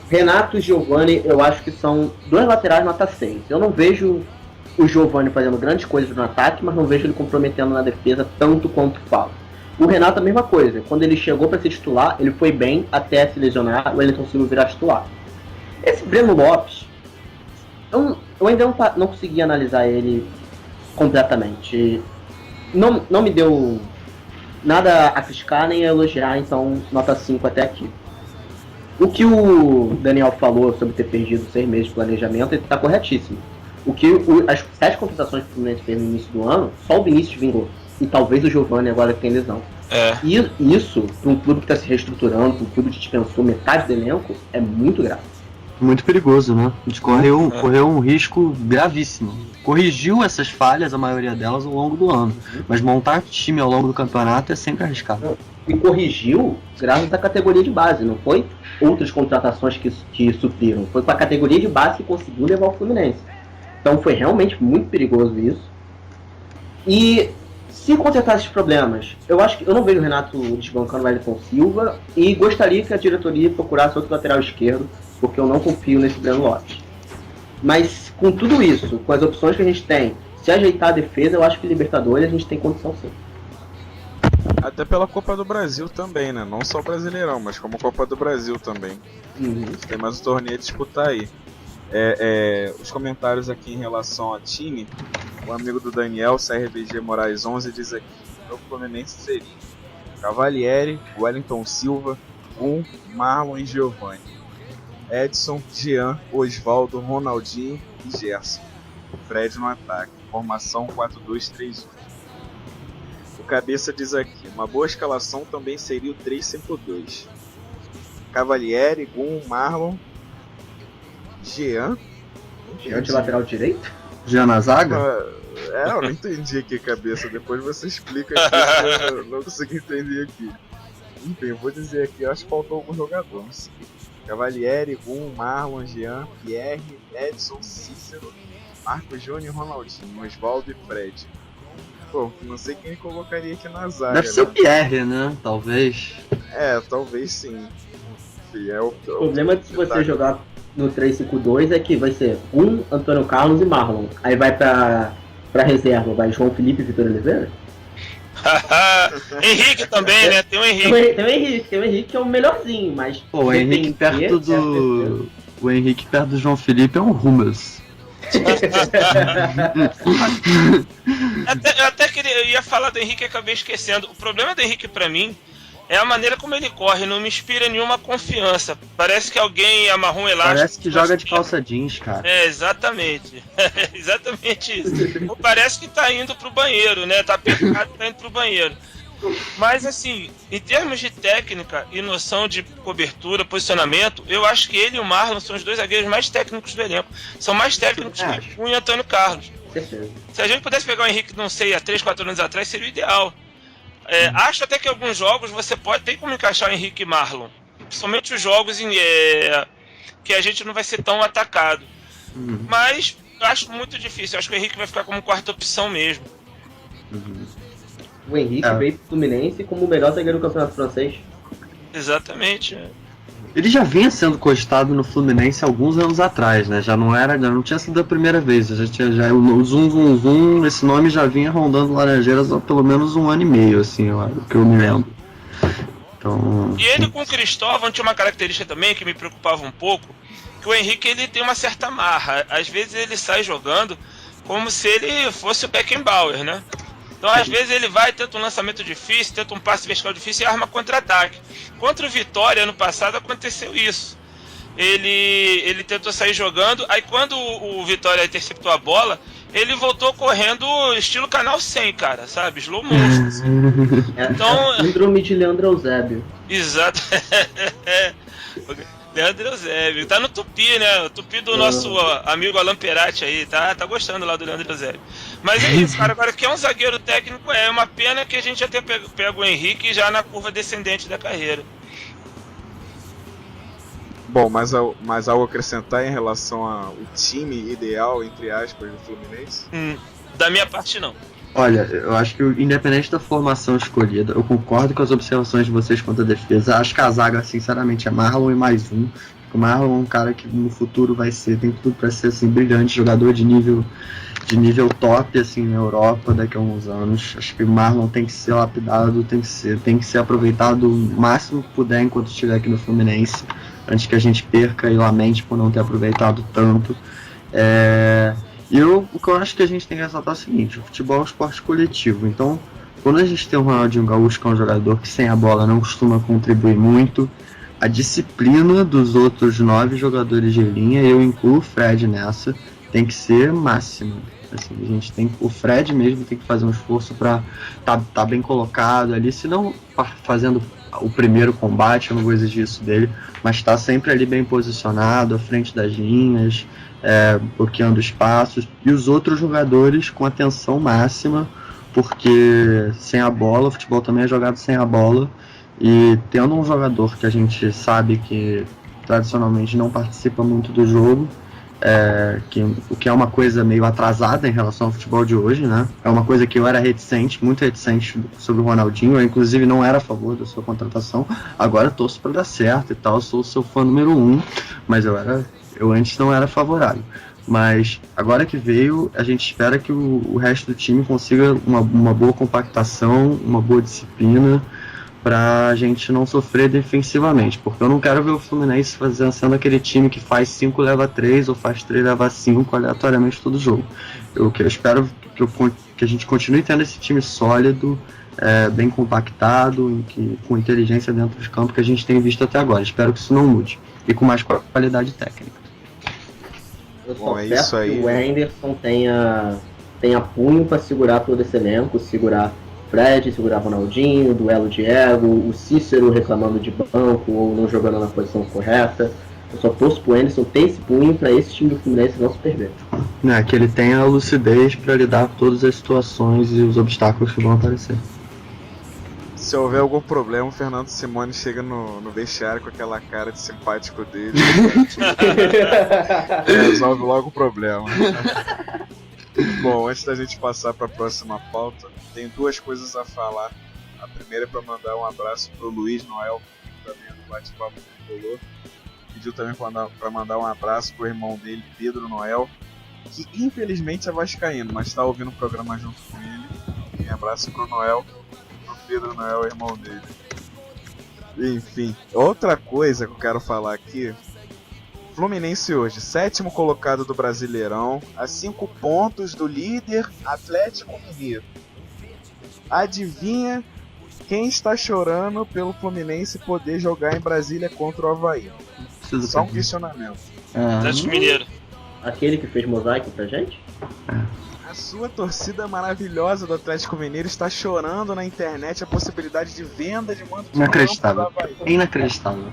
Renato e Giovani, eu acho que são dois laterais nota 6. Eu não vejo o Giovani fazendo grandes coisas no ataque, mas não vejo ele comprometendo na defesa tanto quanto o Paulo. O Renato a mesma coisa. Quando ele chegou para ser titular, ele foi bem até se lesionar, o Wellington Silva virar titular. Esse Breno Lopes, eu ainda não consegui analisar ele completamente. Não me deu nada a criticar nem a elogiar, então nota 5 até aqui. O que o Daniel falou sobre ter perdido 6 meses de planejamento, ele está corretíssimo. As 7 contratações que o Fluminense fez no início do ano, só o Vinícius vingou. E talvez o Giovani agora que tem lesão. E isso, para um clube que está se reestruturando, para um clube que dispensou metade do elenco, é muito grave. Muito perigoso, né? A gente correu um risco gravíssimo. Corrigiu essas falhas, a maioria delas, ao longo do ano. Mas montar time ao longo do campeonato é sempre arriscado. E corrigiu graças à categoria de base, não foi outras contratações que supriram. Foi com a categoria de base que conseguiu levar o Fluminense. Então foi realmente muito perigoso isso. E se consertar esses problemas, eu acho que eu não vejo o Renato desbancando o Wellington Silva e gostaria que a diretoria procurasse outro lateral esquerdo, porque eu não confio nesse Breno Lopes. Mas com tudo isso, com as opções que a gente tem, se ajeitar a defesa, eu acho que Libertadores a gente tem condição sim. Até pela Copa do Brasil também, né? Não só o Brasileirão, mas como a Copa do Brasil também. Tem mais um torneio a disputar aí. Os comentários aqui em relação ao time, o amigo do Daniel, CRBG Moraes 11, diz aqui: o Fluminense seria Cavalieri, Wellington Silva, Marlon e Giovani, Edson, Jean, Osvaldo, Ronaldinho e Gerson, Fred no ataque, formação 4-2-3-1. O Cabeça diz aqui: uma boa escalação também seria o 3-5-2. Cavalieri, Marlon, Jean de lateral direito? Jean na zaga? Eu não entendi aqui, Cabeça. Depois você explica aqui, eu não consegui entender aqui. Enfim, eu vou dizer aqui, eu acho que faltou algum jogador, não sei. Cavalieri, Marlon, Jean, Pierre, Edson, Cícero, Marcos Júnior, Ronaldinho, Osvaldo e Fred. Pô, não sei quem colocaria aqui na zaga. Deve ser o Pierre, né? Talvez. Talvez sim. Enfim, o problema de se você jogar no 3-5-2 é que vai ser Antônio Carlos e Marlon. Aí vai pra reserva, vai João Felipe e Vitor Oliveira? Henrique também, né? Tem o Henrique. Tem o Henrique que é o melhorzinho, mas... Pô, o Henrique perto do João Felipe é um Hummels. Eu até eu ia falar do Henrique e acabei esquecendo. O problema do Henrique pra mim é a maneira como ele corre, não me inspira nenhuma confiança. Parece que alguém amarrou um elástico. Parece que joga de calça jeans, cara. Exatamente. Exatamente isso. Ou parece que tá indo pro banheiro, né? Tá apertado e tá indo pro banheiro. Mas assim, em termos de técnica e noção de cobertura, posicionamento, eu acho que ele e o Marlon são os dois zagueiros mais técnicos do elenco. São mais técnicos que o Antônio Carlos. Se a gente pudesse pegar o Henrique, não sei, há 3, 4 anos atrás, seria o ideal. Acho até que em alguns jogos você tem como encaixar o Henrique e Marlon. Principalmente os jogos que a gente não vai ser tão atacado. Mas eu acho muito difícil. Eu acho que o Henrique vai ficar como quarta opção mesmo. O Henrique veio pro Fluminense como o melhor zagueiro do campeonato francês. Exatamente. Ele já vinha sendo cogitado no Fluminense alguns anos atrás, né? Já não tinha sido a primeira vez. Já o Zum, esse nome já vinha rondando Laranjeiras há pelo menos 1 ano e meio, assim, que eu me lembro. Então, e ele com o Cristóvão tinha uma característica também que me preocupava um pouco, que o Henrique ele tem uma certa marra. Às vezes ele sai jogando como se ele fosse o Beckenbauer, né? Então, às vezes, ele vai, tenta um lançamento difícil, tenta um passe vertical difícil e arma contra-ataque. Contra o Vitória, ano passado, aconteceu isso. Ele tentou sair jogando, aí quando o Vitória interceptou a bola, ele voltou correndo estilo Canal 100, cara, sabe? Slow motion. Assim. Então, síndrome de Leandro Eusébio. Exato. Leandro Eusébio. Tá no Tupi, né? O Tupi do nosso amigo Alan Perati aí. Tá gostando lá do Leandro Eusébio. Mas é isso, cara. Agora, que é um zagueiro técnico, é uma pena que a gente já tenha pego o Henrique já na curva descendente da carreira. Bom, mas algo a acrescentar em relação ao time ideal, entre aspas, do Fluminense? Da minha parte, não. Olha, eu acho que independente da formação escolhida, eu concordo com as observações de vocês quanto à defesa. Acho que a zaga, sinceramente, é Marlon e mais um. O Marlon é um cara que no futuro tem tudo para ser assim, brilhante, jogador de nível top assim, na Europa daqui a uns anos. Acho que o Marlon tem que ser lapidado, tem que ser aproveitado o máximo que puder enquanto estiver aqui no Fluminense, antes que a gente perca e lamente por não ter aproveitado tanto. O que eu acho que a gente tem que ressaltar é o seguinte: o futebol é um esporte coletivo, então quando a gente tem o Ronaldinho Gaúcho, que é um jogador que sem a bola não costuma contribuir muito, a disciplina dos outros 9 jogadores de linha, eu incluo o Fred nessa, tem que ser máxima. Assim, o Fred mesmo tem que fazer um esforço para tá bem colocado ali, se não fazendo o primeiro combate, eu não vou exigir isso dele, mas está sempre ali bem posicionado, à frente das linhas, bloqueando espaços, e os outros jogadores com atenção máxima, porque sem a bola, o futebol também é jogado sem a bola, e tendo um jogador que a gente sabe que tradicionalmente não participa muito do jogo, o que é uma coisa meio atrasada em relação ao futebol de hoje, né? É uma coisa que eu era muito reticente sobre o Ronaldinho, eu inclusive não era a favor da sua contratação, agora torço para dar certo e tal, sou o seu fã número 1, mas eu antes não era favorável. Mas agora que veio, a gente espera que o resto do time consiga uma boa compactação, uma boa disciplina, pra gente não sofrer defensivamente, porque eu não quero ver o Fluminense sendo aquele time que faz 5 leva 3 ou faz 3 leva 5 aleatoriamente todo jogo. Eu espero que a gente continue tendo esse time sólido, bem compactado, com inteligência dentro de campo que a gente tem visto até agora. Espero que isso não mude, e com mais qualidade técnica. Eu só peço que o Henderson tenha punho para segurar todo esse elenco, segurar Fred, segurar Ronaldinho, duelo de ego, o Cícero reclamando de banco ou não jogando na posição correta. Eu só torço pro Anderson ter esse punho para esse time do Fluminense não se perder. Que ele tenha a lucidez para lidar com todas as situações e os obstáculos que vão aparecer. Se houver algum problema, o Fernando Simone chega no vestiário com aquela cara de simpático dele. Resolve logo o problema. Bom, antes da gente passar para a próxima pauta, tem 2 coisas a falar. A primeira é para mandar um abraço pro Luiz Noel, que também é do Bate-Papo Tricolor. Pediu também para mandar um abraço pro irmão dele, Pedro Noel, que infelizmente é vascaíno, mas está ouvindo o programa junto com ele. Um abraço pro Noel, pro Pedro Noel, irmão dele. Enfim, outra coisa que eu quero falar aqui: Fluminense hoje, 7º colocado do Brasileirão, a 5 pontos do líder Atlético Mineiro. Adivinha quem está chorando pelo Fluminense poder jogar em Brasília contra o Avaí? Só um questionamento. Atlético Mineiro. Aquele que fez mosaico pra gente? A sua torcida maravilhosa do Atlético Mineiro está chorando na internet a possibilidade de venda de manto de Inacreditável. campo do Avaí. Inacreditável.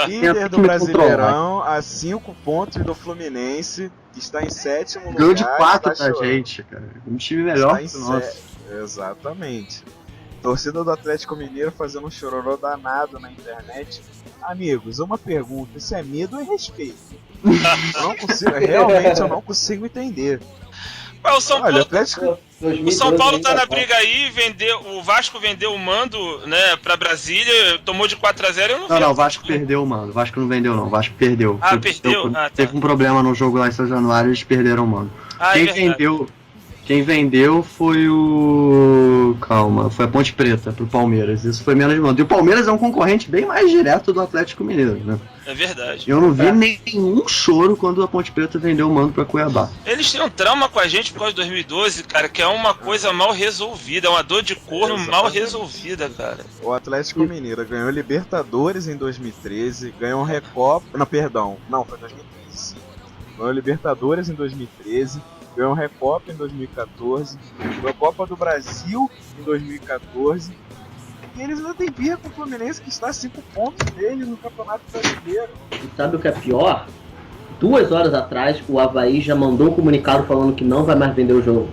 Líder do Brasileirão, a 5 pontos do Fluminense, que está em 7º lugar. Ganhou de 4 da gente, cara. Um time melhor que o nosso. Exatamente. Torcida do Atlético Mineiro fazendo um chororô danado na internet. Amigos, uma pergunta: isso é medo ou é respeito? Realmente eu não consigo entender. O São Paulo, Atlético... o São Paulo tá na briga aí, o Vasco vendeu o mando, né, pra Brasília, tomou de 4-0 e não, o Vasco perdeu o mando. O Vasco não vendeu, não. O Vasco perdeu. Perdeu? Teve um problema no jogo lá em São Januário e eles perderam o mando. Quem vendeu foi foi a Ponte Preta pro Palmeiras. Isso foi menos de mando. E o Palmeiras é um concorrente bem mais direto do Atlético Mineiro, né? É verdade. Eu não vi nenhum choro quando a Ponte Preta vendeu o mando pra Cuiabá. Eles têm um trauma com a gente por causa de 2012, cara, que é uma coisa mal resolvida, é uma dor de corno mal resolvida, cara. O Atlético Mineiro ganhou Libertadores em 2013, ganhou Recopa... Não, foi 2013, sim. Ganhou Libertadores em 2013, ganhou Recopa em 2014, ganhou Copa do Brasil em 2014, e eles ainda têm birra com o Fluminense, que está a 5 pontos deles no Campeonato Brasileiro. E sabe o que é pior? 2 horas atrás, o Avaí já mandou um comunicado falando que não vai mais vender o jogo.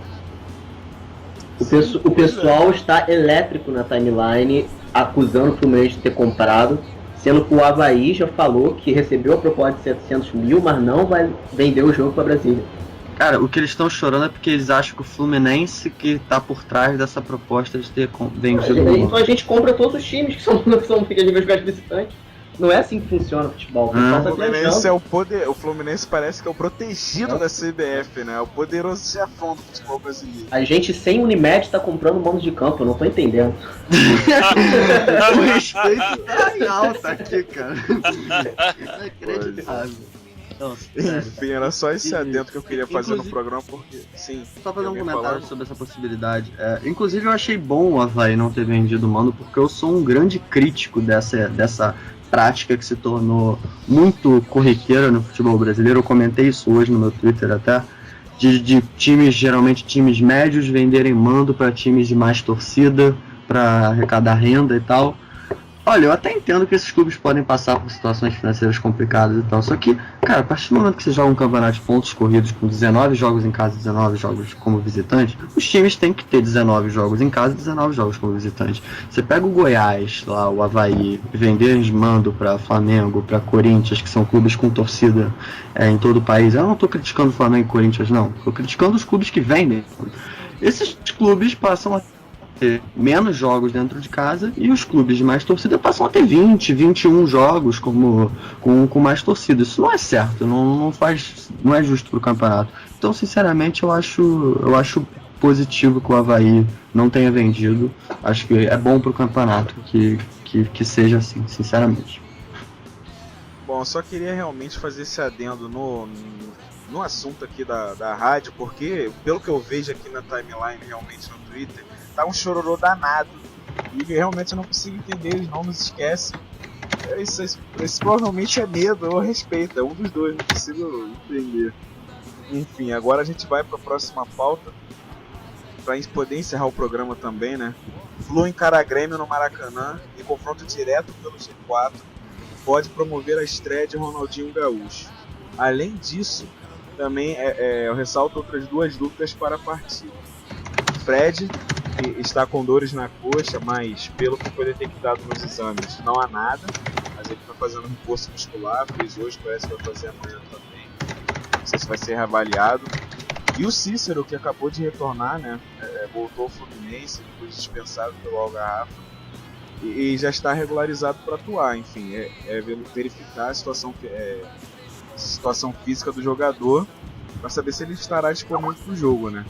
O pessoal está elétrico na timeline, acusando o Fluminense de ter comprado, sendo que o Avaí já falou que recebeu a proposta de 700 mil, mas não vai vender o jogo para Brasília. Cara, o que eles estão chorando é porque eles acham que o Fluminense que tá por trás dessa proposta de ter vendido o Então a gente compra todos os times que são que a gente vai jogar de visitante. Não é assim que funciona o futebol. O pessoal O tá Fluminense viajando. o Fluminense parece que é o protegido da CBF, né? O poderoso chefão do futebol brasileiro. A gente sem Unimed tá comprando mando de campo, eu não tô entendendo. O respeito tá em alta aqui, cara. Inacreditável. Não, sério. Enfim, era só esse adendo que eu queria fazer no Inclusive- programa, porque, sim. Só fazer um alguém comentário falava? sobre essa possibilidade. Inclusive, eu achei bom o Avaí não ter vendido o mando, porque eu sou um grande crítico dessa prática que se tornou muito corriqueira no futebol brasileiro. Eu comentei isso hoje no meu Twitter até. De times, geralmente times médios, venderem mando para times de mais torcida, para arrecadar renda e tal. Olha, eu até entendo que esses clubes podem passar por situações financeiras complicadas e tal, só que, cara, a partir do momento que você joga um campeonato de pontos corridos com 19 jogos em casa e 19 jogos como visitante, os times têm que ter 19 jogos em casa e 19 jogos como visitante. Você pega o Goiás, lá, o Avaí, vender mando para Flamengo, para Corinthians, que são clubes com torcida em todo o país. Eu não tô criticando o Flamengo e Corinthians, não. Tô criticando os clubes que vendem. Esses clubes passam a ter menos jogos dentro de casa e os clubes de mais torcida passam a ter 20, 21 jogos com mais torcida. Isso não é certo, não é justo pro campeonato. Então, sinceramente, eu acho positivo que o Avaí não tenha vendido. Acho que é bom pro campeonato que seja assim, sinceramente. Bom, só queria realmente fazer esse adendo no assunto aqui da rádio, porque, pelo que eu vejo aqui na timeline, realmente no Twitter, tá um chororô danado. E realmente eu não consigo entender, eles não nos esquecem. Isso provavelmente é medo ou respeito, é um dos dois, não consigo entender. Enfim, agora a gente vai para a próxima pauta, pra gente poder encerrar o programa também, né? Flu encara Grêmio no Maracanã em confronto direto pelo G4, pode promover a estreia de Ronaldinho Gaúcho. Além disso, também eu ressalto outras duas dúvidas para a partida. Fred, que está com dores na coxa, mas pelo que foi detectado nos exames, não há nada, mas ele está fazendo reforço muscular, fez hoje, parece que vai fazer amanhã também, não sei se vai ser reavaliado. E o Cícero, que acabou de retornar, né, voltou ao Fluminense, depois dispensado pelo Algarrafa, e já está regularizado para atuar. Enfim, verificar a situação física do jogador para saber se ele estará disponível para o jogo, né.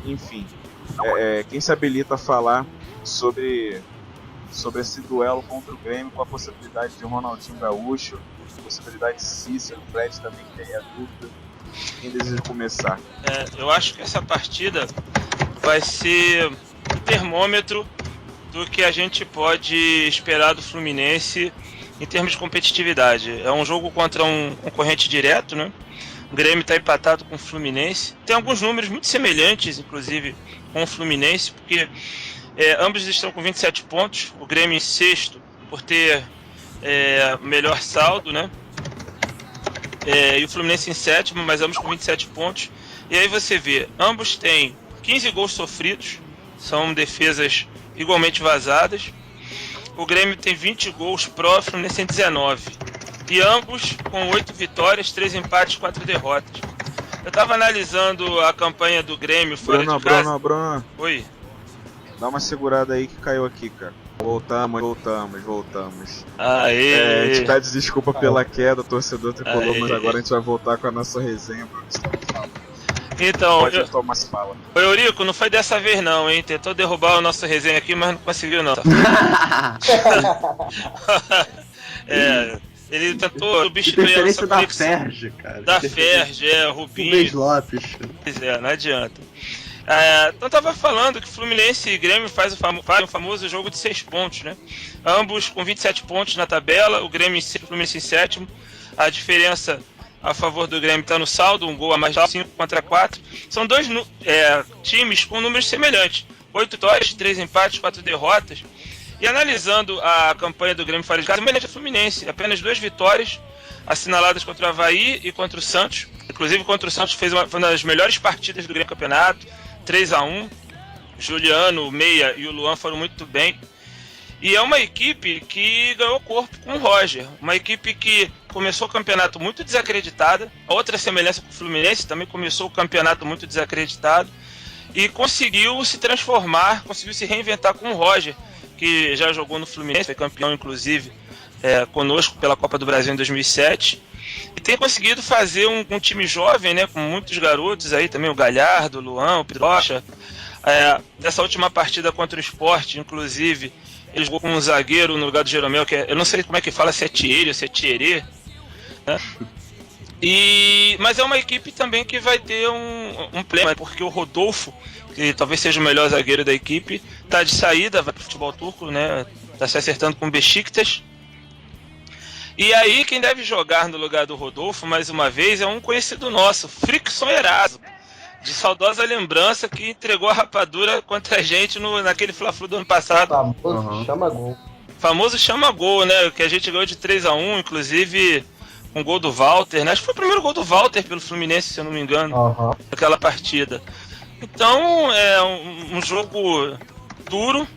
Enfim, quem se habilita a falar sobre esse duelo contra o Grêmio, com a possibilidade de Ronaldinho Gaúcho, possibilidade de Cícero, Fred também tem a dúvida. Quem deseja começar? Eu acho que essa partida vai ser o termômetro do que a gente pode esperar do Fluminense em termos de competitividade. É um jogo contra um concorrente direto, né? O Grêmio está empatado com o Fluminense. Tem alguns números muito semelhantes, inclusive, com o Fluminense, porque ambos estão com 27 pontos. O Grêmio em sexto, por ter melhor saldo, né? E o Fluminense em sétimo, mas ambos com 27 pontos. E aí você vê, ambos têm 15 gols sofridos, são defesas igualmente vazadas. O Grêmio tem 20 gols pró, o Fluminense tem 19. E ambos com 8 vitórias, 3 empates, 4 derrotas. Eu tava analisando a campanha do Grêmio fora de casa. Bruno. Oi. Dá uma segurada aí que caiu aqui, cara. Voltamos. Aê. A gente pede desculpa pela queda, torcedor tricolor, Aê. mas agora a gente vai voltar com a nossa resenha, Bruno. Então, Pode tomar essa fala. o Eurico, não foi dessa vez não, hein? Tentou derrubar o nosso resenha aqui, mas não conseguiu não. Ele tentou substituir a Interferência nossa da Flix. Ferge, cara. Da Ferge, Rubinho. Rubens Lopes. Pois não adianta. Então tava falando que Fluminense e Grêmio fazem o famoso jogo de 6 pontos, né? Ambos com 27 pontos na tabela, o Grêmio o Fluminense em sétimo. A diferença a favor do Grêmio está no saldo, um gol a mais, 5 contra 4. São dois times com números semelhantes. 8 vitórias, 3 empates, 4 derrotas. E analisando a campanha do Grêmio fora de casa, semelhante ao Fluminense. Apenas 2 vitórias assinaladas contra o Avaí e contra o Santos. Inclusive contra o Santos foi uma das melhores partidas do Grêmio campeonato. 3-1. Juliano, o Meia e o Luan foram muito bem. E é uma equipe que ganhou corpo com o Roger. Uma equipe que começou o campeonato muito desacreditada. Outra semelhança com o Fluminense, também começou o campeonato muito desacreditado. E conseguiu se transformar, conseguiu se reinventar com o Roger, que já jogou no Fluminense, foi campeão inclusive conosco pela Copa do Brasil em 2007 e tem conseguido fazer um time jovem, né, com muitos garotos aí também, o Galhardo, o Luan, o Pirocha. Nessa última partida contra o Sport, inclusive, ele jogou com um zagueiro no lugar do Jeromel, que eu não sei como é que fala, se é Thierry ou se é Thierry, né? Mas é uma equipe também que vai ter um problema, porque o Rodolfo, que talvez seja o melhor zagueiro da equipe, tá de saída, vai pro futebol turco, né? Tá se acertando com o Beşiktaş. E aí quem deve jogar no lugar do Rodolfo, mais uma vez, é um conhecido nosso, Frickson Eraso, de saudosa lembrança, que entregou a rapadura contra a gente naquele Fla-Flu do ano passado. Famoso chama-gol. Famoso chama-gol, né? Que a gente ganhou de 3-1, inclusive com gol do Walter, né? Acho que foi o primeiro gol do Walter pelo Fluminense, se eu não me engano, naquela partida. Então, é um jogo duro.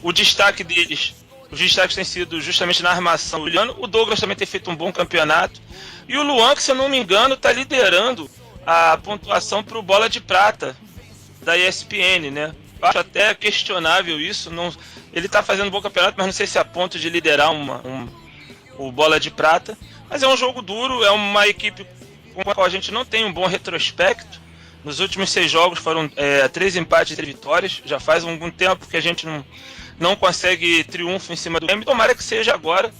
Os destaques têm sido justamente na armação. O Douglas também tem feito um bom campeonato. E o Luan, que se eu não me engano, está liderando a pontuação para o Bola de Prata da ESPN, né? Acho até questionável isso. Ele está fazendo um bom campeonato, mas não sei se é a ponto de liderar o Bola de Prata. Mas é um jogo duro, é uma equipe com a qual a gente não tem um bom retrospecto. Nos últimos 6 jogos foram 3 empates e 3 vitórias. Já faz algum tempo que a gente não consegue triunfo em cima do Grêmio. Tomara que seja agora,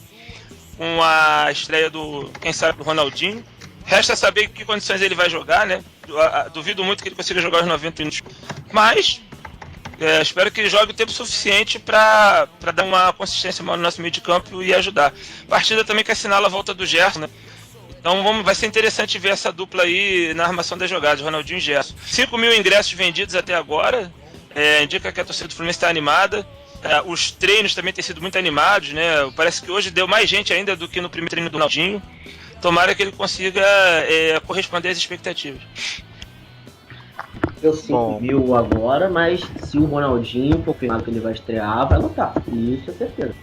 com a estreia quem sabe, do Ronaldinho. Resta saber em que condições ele vai jogar, né? Duvido muito que ele consiga jogar os 90 minutos. Mas espero que ele jogue o tempo suficiente para dar uma consistência maior no nosso meio de campo e ajudar. Partida também que assinala a volta do Gerson, né? Então vai ser interessante ver essa dupla aí na armação das jogadas, Ronaldinho e Gerson. 5.000 ingressos vendidos até agora, indica que a torcida do Fluminense está animada. Os treinos também têm sido muito animados, né? Parece que hoje deu mais gente ainda do que no primeiro treino do Ronaldinho. Tomara que ele consiga corresponder às expectativas. Deu 5.000 agora, mas se o Ronaldinho confirmar que ele vai estrear, vai lutar. Isso é certeza.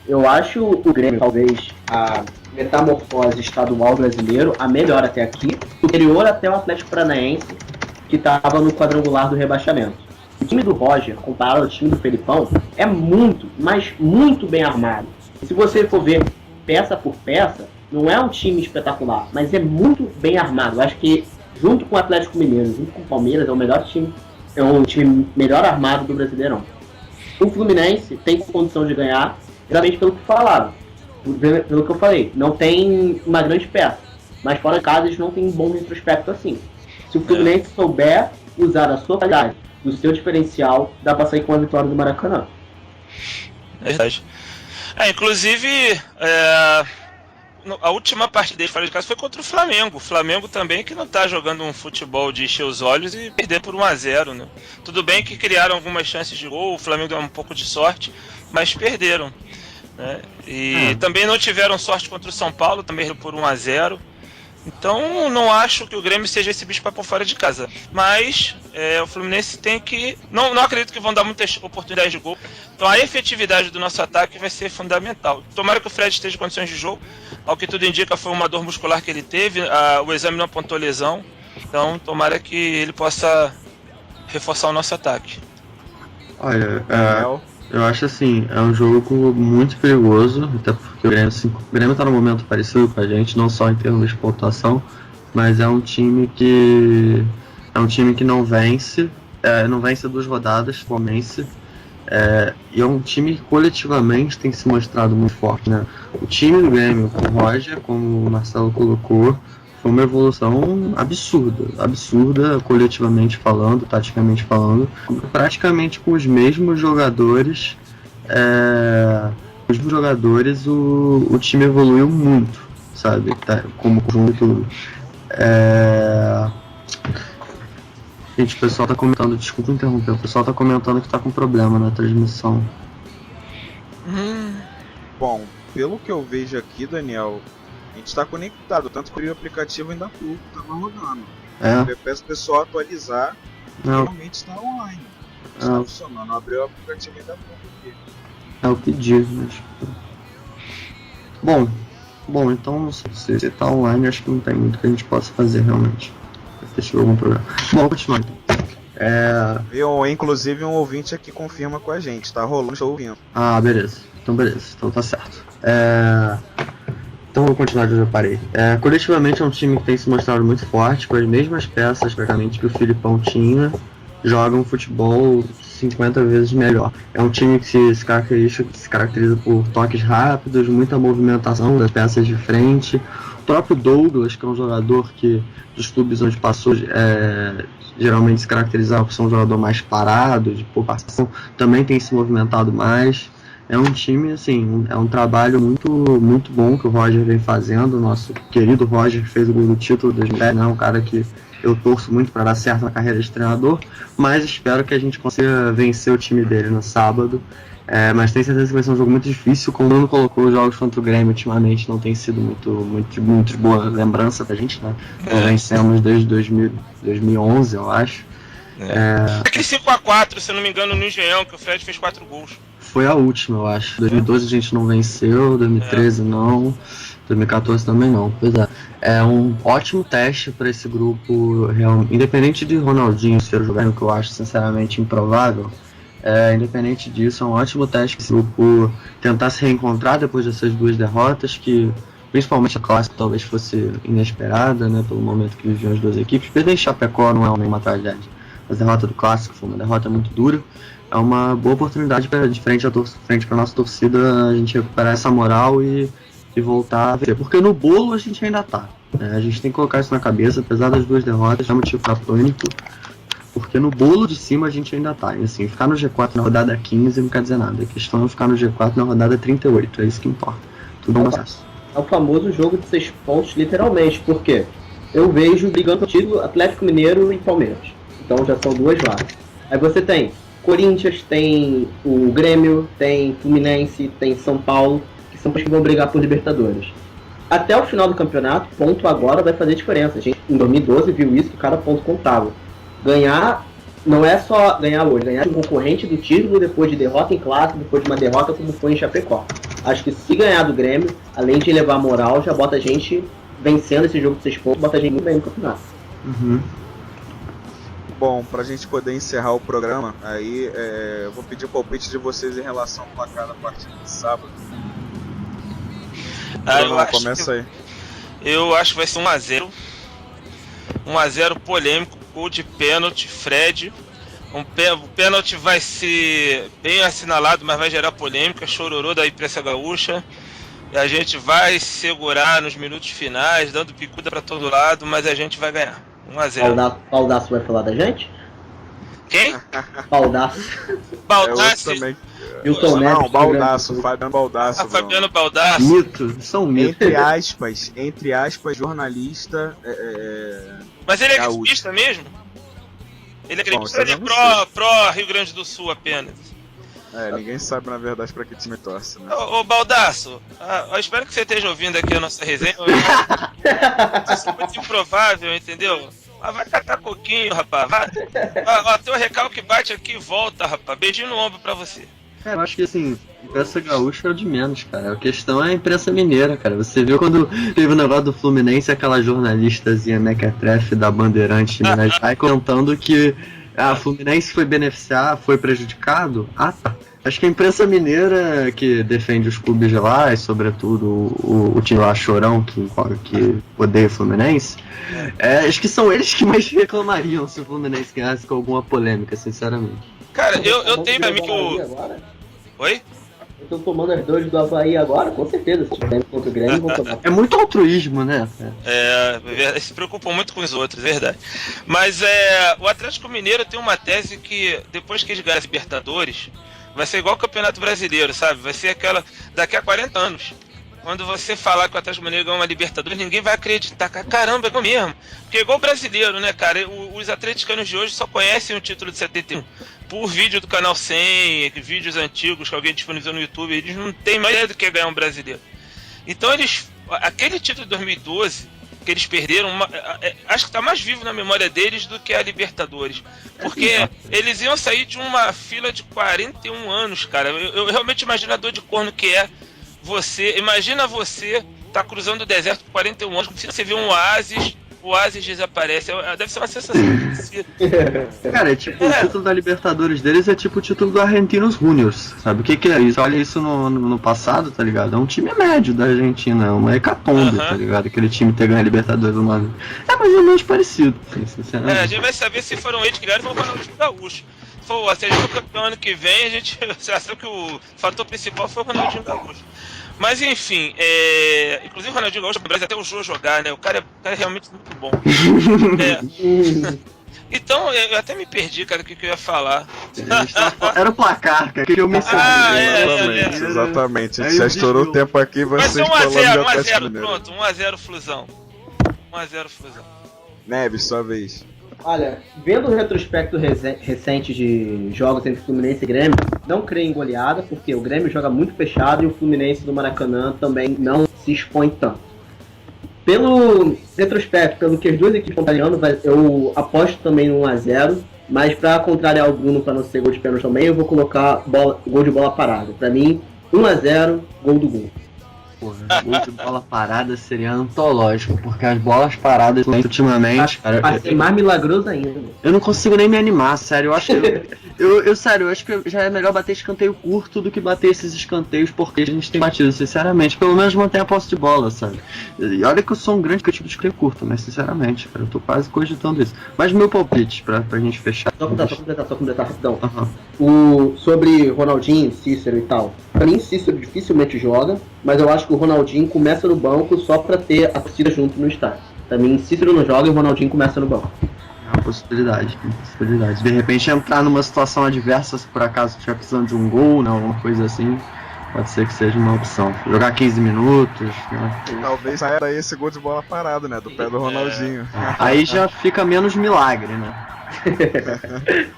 Eu acho o Grêmio, talvez, a metamorfose estadual brasileiro, a melhor até aqui, superior até o Atlético Paranaense, que estava no quadrangular do rebaixamento. O time do Roger, comparado ao time do Felipão, é muito, mas muito bem armado. E se você for ver peça por peça, não é um time espetacular, mas é muito bem armado. Eu acho que, junto com o Atlético Mineiro, junto com o Palmeiras, é o melhor time, é um time melhor armado do Brasileirão. O Fluminense tem condição de ganhar, exatamente pelo que falaram, pelo que eu falei. Não tem uma grande peça, mas fora de casa eles não têm um bom retrospecto assim. Se o Fluminense souber usar a sua qualidade, do seu diferencial, dá pra sair com a vitória do Maracanã. É verdade. Inclusive, a última partida dele fora de casa foi contra o Flamengo. O Flamengo também, que não tá jogando um futebol de encher os olhos e perder por 1-0, né? Tudo bem que criaram algumas chances de gol, o Flamengo deu um pouco de sorte, mas perderam, né? E também não tiveram sorte contra o São Paulo, também por 1-0. Então não acho que o Grêmio seja esse bicho para pôr fora de casa. Mas o Fluminense tem que... Não acredito que vão dar muitas oportunidades de gol. Então a efetividade do nosso ataque vai ser fundamental. Tomara que o Fred esteja em condições de jogo. Ao que tudo indica, foi uma dor muscular que ele teve. O exame não apontou lesão. Então tomara que ele possa reforçar o nosso ataque. Olha, eu acho assim, é um jogo muito perigoso, até porque o Grêmio tá num momento parecido com a gente, não só em termos de pontuação, mas é um time que não vence, não vence 2 rodadas, Fluminense, e é um time que coletivamente tem se mostrado muito forte, né? O time do Grêmio, com o Roger, como o Marcelo colocou, foi uma evolução absurda, coletivamente falando, taticamente falando, praticamente com os mesmos jogadores, o time evoluiu muito, sabe, como conjunto. Gente, o pessoal tá comentando, desculpa interromper, o pessoal tá comentando que tá com problema na transmissão. Bom, pelo que eu vejo aqui, Daniel, a gente está conectado, tanto que o aplicativo ainda estava rodando. Eu peço o pessoal atualizar, realmente está online. Está funcionando, abriu o aplicativo ainda aqui. Eu pedi, mas... Bom, então se está online, acho que não tem muito que a gente possa fazer realmente. Deve ter chegado algum problema. Bom, continuando. Inclusive um ouvinte aqui confirma com a gente, tá rolando, estou ouvindo. Beleza. Então beleza, então tá certo. Então vou continuar de onde eu parei. Coletivamente é um time que tem se mostrado muito forte, com as mesmas peças praticamente que o Filipão tinha, joga um futebol 50 vezes melhor. É um time que se caracteriza por toques rápidos, muita movimentação das peças de frente. O próprio Douglas, que é um jogador que dos clubes onde passou geralmente se caracterizava por ser um jogador mais parado, de pouca ação, também tem se movimentado mais. É um time, assim, é um trabalho muito, muito bom que o Roger vem fazendo. O nosso querido Roger, que fez o gol do título 2010, né? Um cara que eu torço muito para dar certo na carreira de treinador, mas espero que a gente consiga vencer o time dele no sábado. Mas tenho certeza que vai ser um jogo muito difícil. Como o Bruno colocou, os jogos contra o Grêmio ultimamente não tem sido muito boa lembrança da gente, né? Vencemos desde 2011, eu acho. Aquele 5x4, se eu não me engano, no Engenhão, que o Fred fez 4 gols. Foi a última, eu acho. 2012 a gente não venceu, 2013 não, 2014 também não. Pois é um ótimo teste para esse grupo, independente de Ronaldinho ser jogando, que eu acho sinceramente improvável. Independente disso, é um ótimo teste para esse grupo tentar se reencontrar depois dessas 2 derrotas, que principalmente a clássica talvez fosse inesperada, né, pelo momento que viviam as 2 equipes. Perder em Chapecó não é nenhuma tragédia. A derrota do clássico foi uma derrota muito dura. É uma boa oportunidade de frente para a nossa torcida a gente recuperar essa moral e voltar a ver. Porque no bolo a gente ainda tá. A gente tem que colocar isso na cabeça, apesar das 2 derrotas, é motivo para pânico. Porque no bolo de cima a gente ainda tá. E assim, ficar no G4 na rodada 15 não quer dizer nada. A questão é ficar no G4 na rodada 38, é isso que importa. Tudo bom, acesso. É o famoso jogo de 6 pontos, literalmente. Por quê? Eu vejo brigando título Atlético Mineiro e Palmeiras. Então já são 2 vagas. Aí você tem Corinthians, tem o Grêmio, tem Fluminense, tem São Paulo, que são os que vão brigar por Libertadores. Até o final do campeonato, ponto agora vai fazer diferença. A gente, em 2012, viu isso, que cada ponto contava. Ganhar não é só ganhar hoje, ganhar um concorrente do título depois de derrota em clássico, depois de uma derrota como foi em Chapecó. Acho que se ganhar do Grêmio, além de elevar a moral, já bota a gente vencendo esse jogo de 6 pontos, bota a gente muito bem no campeonato. Bom, pra gente poder encerrar o programa, aí eu vou pedir o palpite de vocês em relação ao placar da partida de sábado. Começa aí. Eu acho que vai ser 1x0. 1x0 polêmico, gol de pênalti, Fred. O pênalti vai ser bem assinalado, mas vai gerar polêmica, chororô da imprensa gaúcha. E a gente vai segurar nos minutos finais, dando picuda pra todo lado, mas a gente vai ganhar. 1x0. Baldasso vai falar da gente? Quem? Baldasso. Baldasso. Não, Baldasso, Fabiano Baldasso. Fabiano Baldasso. Mito, são mitos. Entre aspas, jornalista. Mas ele é gaúcho. gremista mesmo? Ele é gremista ou ele é pró Rio Grande do Sul apenas? Ninguém sabe na verdade pra que time torce, né? Ô Baldasso, eu espero que você esteja ouvindo aqui a nossa resenha. Isso é muito improvável, entendeu? Vai catar coquinho, rapaz. Teu recalque bate aqui e volta, rapaz. Beijinho no ombro pra você. Cara, eu acho que assim, imprensa gaúcha é o de menos, cara. A questão é a imprensa mineira, cara. Você viu quando teve o negócio do Fluminense, aquela jornalistazinha mequetrefe da Bandeirante de Minas Gerais contando que o Fluminense foi prejudicado? Tá. Acho que a imprensa mineira que defende os clubes de lá, e sobretudo o time lá Chorão, que odeia o Fluminense, acho que são eles que mais reclamariam se o Fluminense ganhasse com alguma polêmica, sinceramente. Cara, eu tenho pra mim que o... Oi? Estão tomando as dores do Avaí agora? Com certeza, se tiver contra o Grêmio, vão tomar. É muito altruísmo, né? Se preocupam muito com os outros, é verdade. Mas o Atlético Mineiro tem uma tese que depois que eles ganham a Libertadores, vai ser igual o Campeonato Brasileiro, sabe? Vai ser aquela daqui a 40 anos. Quando você falar que o Atlético Mineiro ganhou uma Libertadores, ninguém vai acreditar. Caramba, é mesmo. Porque é igual o brasileiro, né, cara? Os atleticanos de hoje só conhecem o título de 71 por vídeo do Canal 100, vídeos antigos que alguém disponibilizou no YouTube. Eles não têm mais ideia do que é ganhar um brasileiro. Então aquele título de 2012 que eles perderam, acho que está mais vivo na memória deles do que a Libertadores. Porque eles iam sair de uma fila de 41 anos, cara. Eu realmente imagino a dor de corno que é imagina você tá cruzando o deserto por 41 anos, como se você vê um oásis o Asis desaparece. Deve ser uma sensação parecida. Cara, é tipo, o título da Libertadores deles é tipo o título do Argentinos Juniors, sabe? O que é isso? Olha isso no passado, tá ligado? É um time médio da Argentina, é uma hecatombe, tá ligado? Aquele time ter ganho a Libertadores uma vez. É mais ou menos parecido, sinceramente. A gente vai saber se foram eles que ganharam ou foi o Ronaldinho Gaúcho. Se a gente for campeão ano que vem, a gente já sabe que o fator principal foi o Ronaldinho Gaúcho. Mas enfim, inclusive o Ronaldinho Gaúcho, o Brasil até usou jogar, né? O cara é realmente muito bom. Então, eu até me perdi, cara, o que eu ia falar. Era o placar, cara, que eu mencionei. Exatamente. A gente já estourou o tempo aqui, vai ser vocês falando 1x0, pronto, 1x0 Flusão. 1x0 Flusão. Neves, sua vez. Olha, vendo o retrospecto recente de jogos entre Fluminense e Grêmio, não creio em goleada, porque o Grêmio joga muito fechado e o Fluminense do Maracanã também não se expõe tanto. Pelo retrospecto, pelo que as duas equipes estão trabalhando, eu aposto também no 1x0, mas para contrariar o Bruno, para não ser gol de pênalti também, eu vou colocar gol de bola parada. Para mim, 1x0, gol do gol. Porra, gol de bola parada seria antológico, porque as bolas paradas ultimamente, cara, vai ser mais milagroso ainda. Eu não consigo nem me animar, sério. Eu acho que sério, eu acho que já é melhor bater escanteio curto do que bater esses escanteios, porque a gente tem batido, sinceramente. Pelo menos manter a posse de bola, sabe? E olha que eu sou um grande tipo de escanteio curto, mas sinceramente, cara, eu tô quase cogitando isso. Mas meu palpite, pra gente fechar. Só completar rapidão. Sobre Ronaldinho, Cícero e tal. Pra mim, Cícero dificilmente joga, mas eu acho que o Ronaldinho começa no banco só pra ter a torcida junto no estádio. Pra mim, Cícero não joga e o Ronaldinho começa no banco. É uma possibilidade. De repente entrar numa situação adversa, se por acaso estiver precisando de um gol, né, alguma coisa assim, pode ser que seja uma opção. Jogar 15 minutos, né? Talvez saia daí esse gol de bola parado, né, do pé do Ronaldinho. Aí já fica menos milagre, né? Verdade.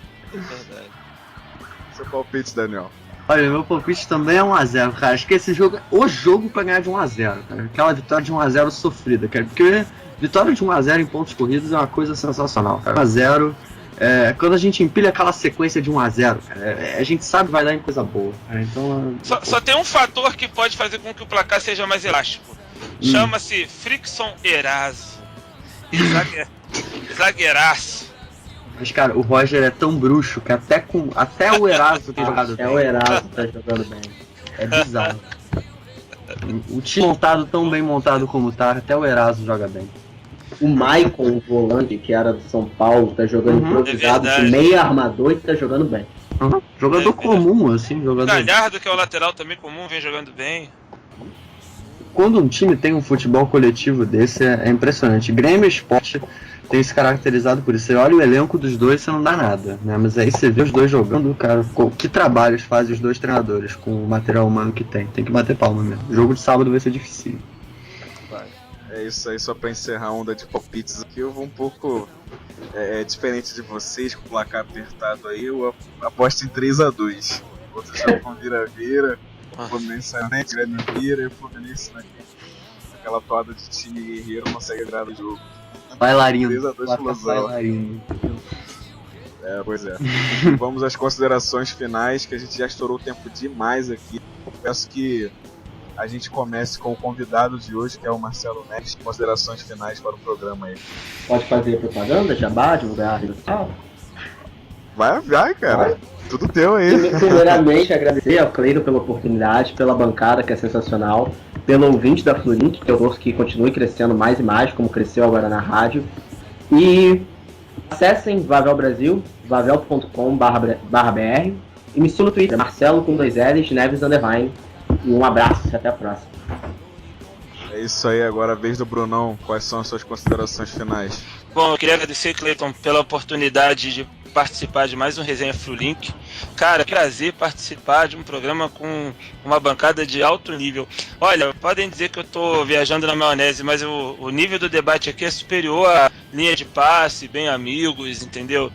Seu palpite, Daniel. Olha, meu palpite também é 1x0, cara. Acho que esse jogo é o jogo pra ganhar de 1x0, cara. Aquela vitória de 1x0 sofrida, cara. Porque vitória de 1x0 em pontos corridos é uma coisa sensacional, cara. 1x0, quando a gente empilha aquela sequência de 1x0, cara, a gente sabe que vai dar em coisa boa, cara. Então, só tem um fator que pode fazer com que o placar seja mais elástico. Chama-se Frickson Eraso. Zagueiraço. Mas, cara, o Roger é tão bruxo que até o Eraso tem jogado bem. O Eraso tá jogando bem. É bizarro. O time montado tão bem montado como tá, até o Eraso joga bem. O Maicon, o volante, que era do São Paulo, tá jogando improvisado, de meio armador e tá jogando bem. Jogador comum, assim, jogador. Galhardo, que é o lateral também comum, vem jogando bem. Quando um time tem um futebol coletivo desse, é impressionante. Grêmio e Sport tem se caracterizado por isso. Você olha o elenco dos dois, você não dá nada, né? Mas aí você vê os dois jogando, cara, que trabalhos fazem os dois treinadores com o material humano que tem. Tem que bater palma mesmo. O jogo de sábado vai ser difícil. É isso aí, só pra encerrar a onda de palpites aqui, eu vou um pouco diferente de vocês, com o placar apertado aí, eu aposto em 3x2. Outros jogam vira-vira, o Fluminense Grêmio vira e o Fluminense naquela toada de time guerreiro consegue virar o jogo. Bailarino. 3x2 Flusão. Pois é. Vamos às considerações finais, que a gente já estourou o tempo demais aqui. Eu peço que a gente comece com o convidado de hoje, que é o Marcelo Neves. Considerações finais para o programa aí. Pode fazer propaganda, jabá, divulgar e tal? Vai, cara. Vai. Tudo teu aí. Primeiramente, agradecer ao Cleiro pela oportunidade, pela bancada, que é sensacional, pelo ouvinte da Flurink, que eu gosto que continue crescendo mais e mais, como cresceu agora na rádio. E acessem Vavel Brasil, vavel.com/br, e me siga no Twitter, Marcelo com 2 L's, Neves _. E um abraço e até a próxima. É isso aí, agora a vez do Brunão. Quais são as suas considerações finais? Bom, eu queria agradecer, Cleiton, pela oportunidade de participar de mais um Resenha Flulink. Cara, prazer participar de um programa com uma bancada de alto nível. Olha, podem dizer que eu tô viajando na maionese, mas o nível do debate aqui é superior à linha de passe, bem amigos, entendeu?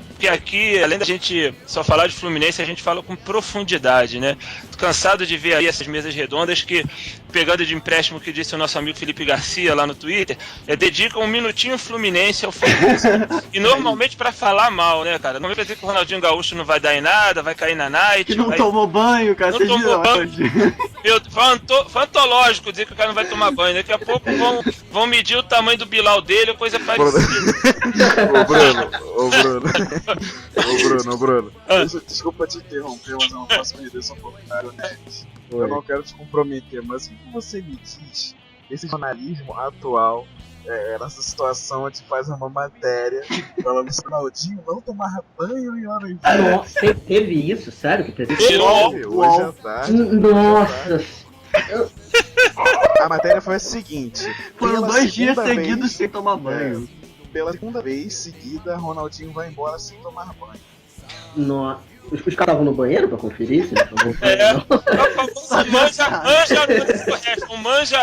Porque aqui, além da gente só falar de Fluminense, a gente fala com profundidade, né? cansado de ver aí essas mesas redondas que, pegando de empréstimo que disse o nosso amigo Felipe Garcia lá no Twitter, dedicam um minutinho Fluminense ao Fluminense. E normalmente pra falar mal, né, cara? Normalmente vai dizer que o Ronaldinho Gaúcho não vai dar em nada, vai cair na night. Que não tomou banho, cara. Não tomou banho. Foi antológico dizer que o cara não vai tomar banho. Daqui a pouco vão medir o tamanho do Bilal dele, coisa parecida. Ô Bruno. Desculpa te interromper, mas eu não posso perder seu comentário, né? Eu não quero te comprometer, mas o que você me diz desse jornalismo atual, nessa situação onde faz uma matéria falando que o Ronaldinho não tomar banho e hora em Nossa, teve isso? Sério que teve isso? Hoje à tarde. Nossa. A matéria foi a seguinte: Foram 2 dias seguidos sem tomar banho. Pela segunda vez seguida, Ronaldinho vai embora sem tomar banho. Nossa. Os caras estavam no banheiro pra conferir se não tomou banho?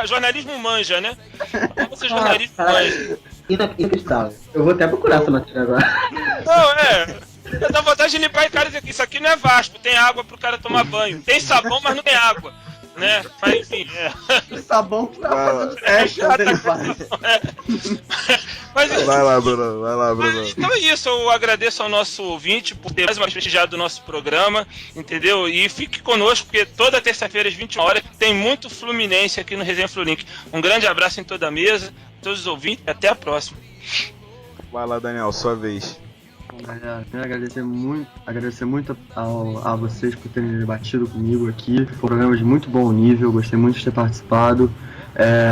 Jornalismo manja, né? Jornalismo manja. Inacreditável. Eu vou até procurar essa matéria agora. Não, dá vontade de limpar e cara dizer que isso aqui não é Vasco, tem água pro cara tomar banho. Tem sabão, mas não tem água. Né? Mas enfim, O sabão que tá fazendo teste onde ele vai. Mas, vai lá, Bruno. Então é isso, eu agradeço ao nosso ouvinte por ter mais uma vez prestigiado o nosso programa, entendeu? E fique conosco, porque toda terça-feira às 21 horas tem muito Fluminense aqui no Resenha Flulink. Um grande abraço em toda a mesa, todos os ouvintes, e até a próxima. Vai lá, Daniel, sua vez. Bom, galera, quero agradecer muito a vocês por terem debatido comigo aqui. Foi um programa de muito bom nível, gostei muito de ter participado.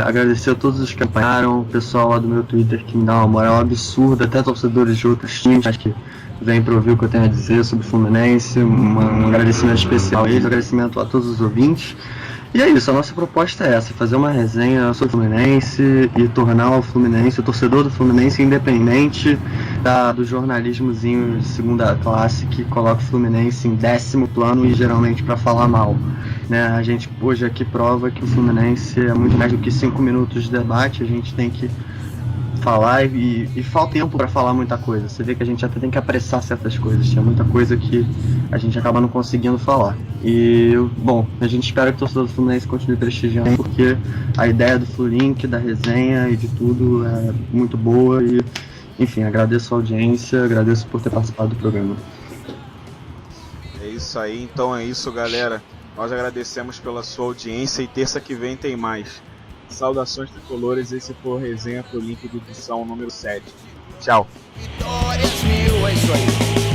Agradecer a todos os que acompanharam, o pessoal lá do meu Twitter que me dá uma moral absurda, até torcedores de outros times que vêm para ouvir o que eu tenho a dizer sobre o Fluminense. Um agradecimento especial a eles, um agradecimento a todos os ouvintes. E é isso, a nossa proposta é essa, fazer uma resenha sobre o Fluminense e tornar o Fluminense, o torcedor do Fluminense, independente do jornalismozinho de segunda classe que coloca o Fluminense em 10º plano e geralmente para falar mal. Né? A gente hoje aqui prova que o Fluminense é muito mais do que 5 minutos de debate, a gente tem que falar e falta tempo para falar muita coisa. Você vê que a gente até tem que apressar certas coisas, tinha muita coisa que a gente acaba não conseguindo falar. E, bom, a gente espera que o torcedor do Fluminense continue prestigiando, porque a ideia do Flulink, da resenha e de tudo é muito boa e, enfim, agradeço a audiência, agradeço por ter participado do programa. É isso aí, então é isso, galera. Nós agradecemos pela sua audiência e terça que vem tem mais. Saudações tricolores, esse foi o Resenha Flulink de edição número 7. Tchau. Vitórias mil, é isso aí.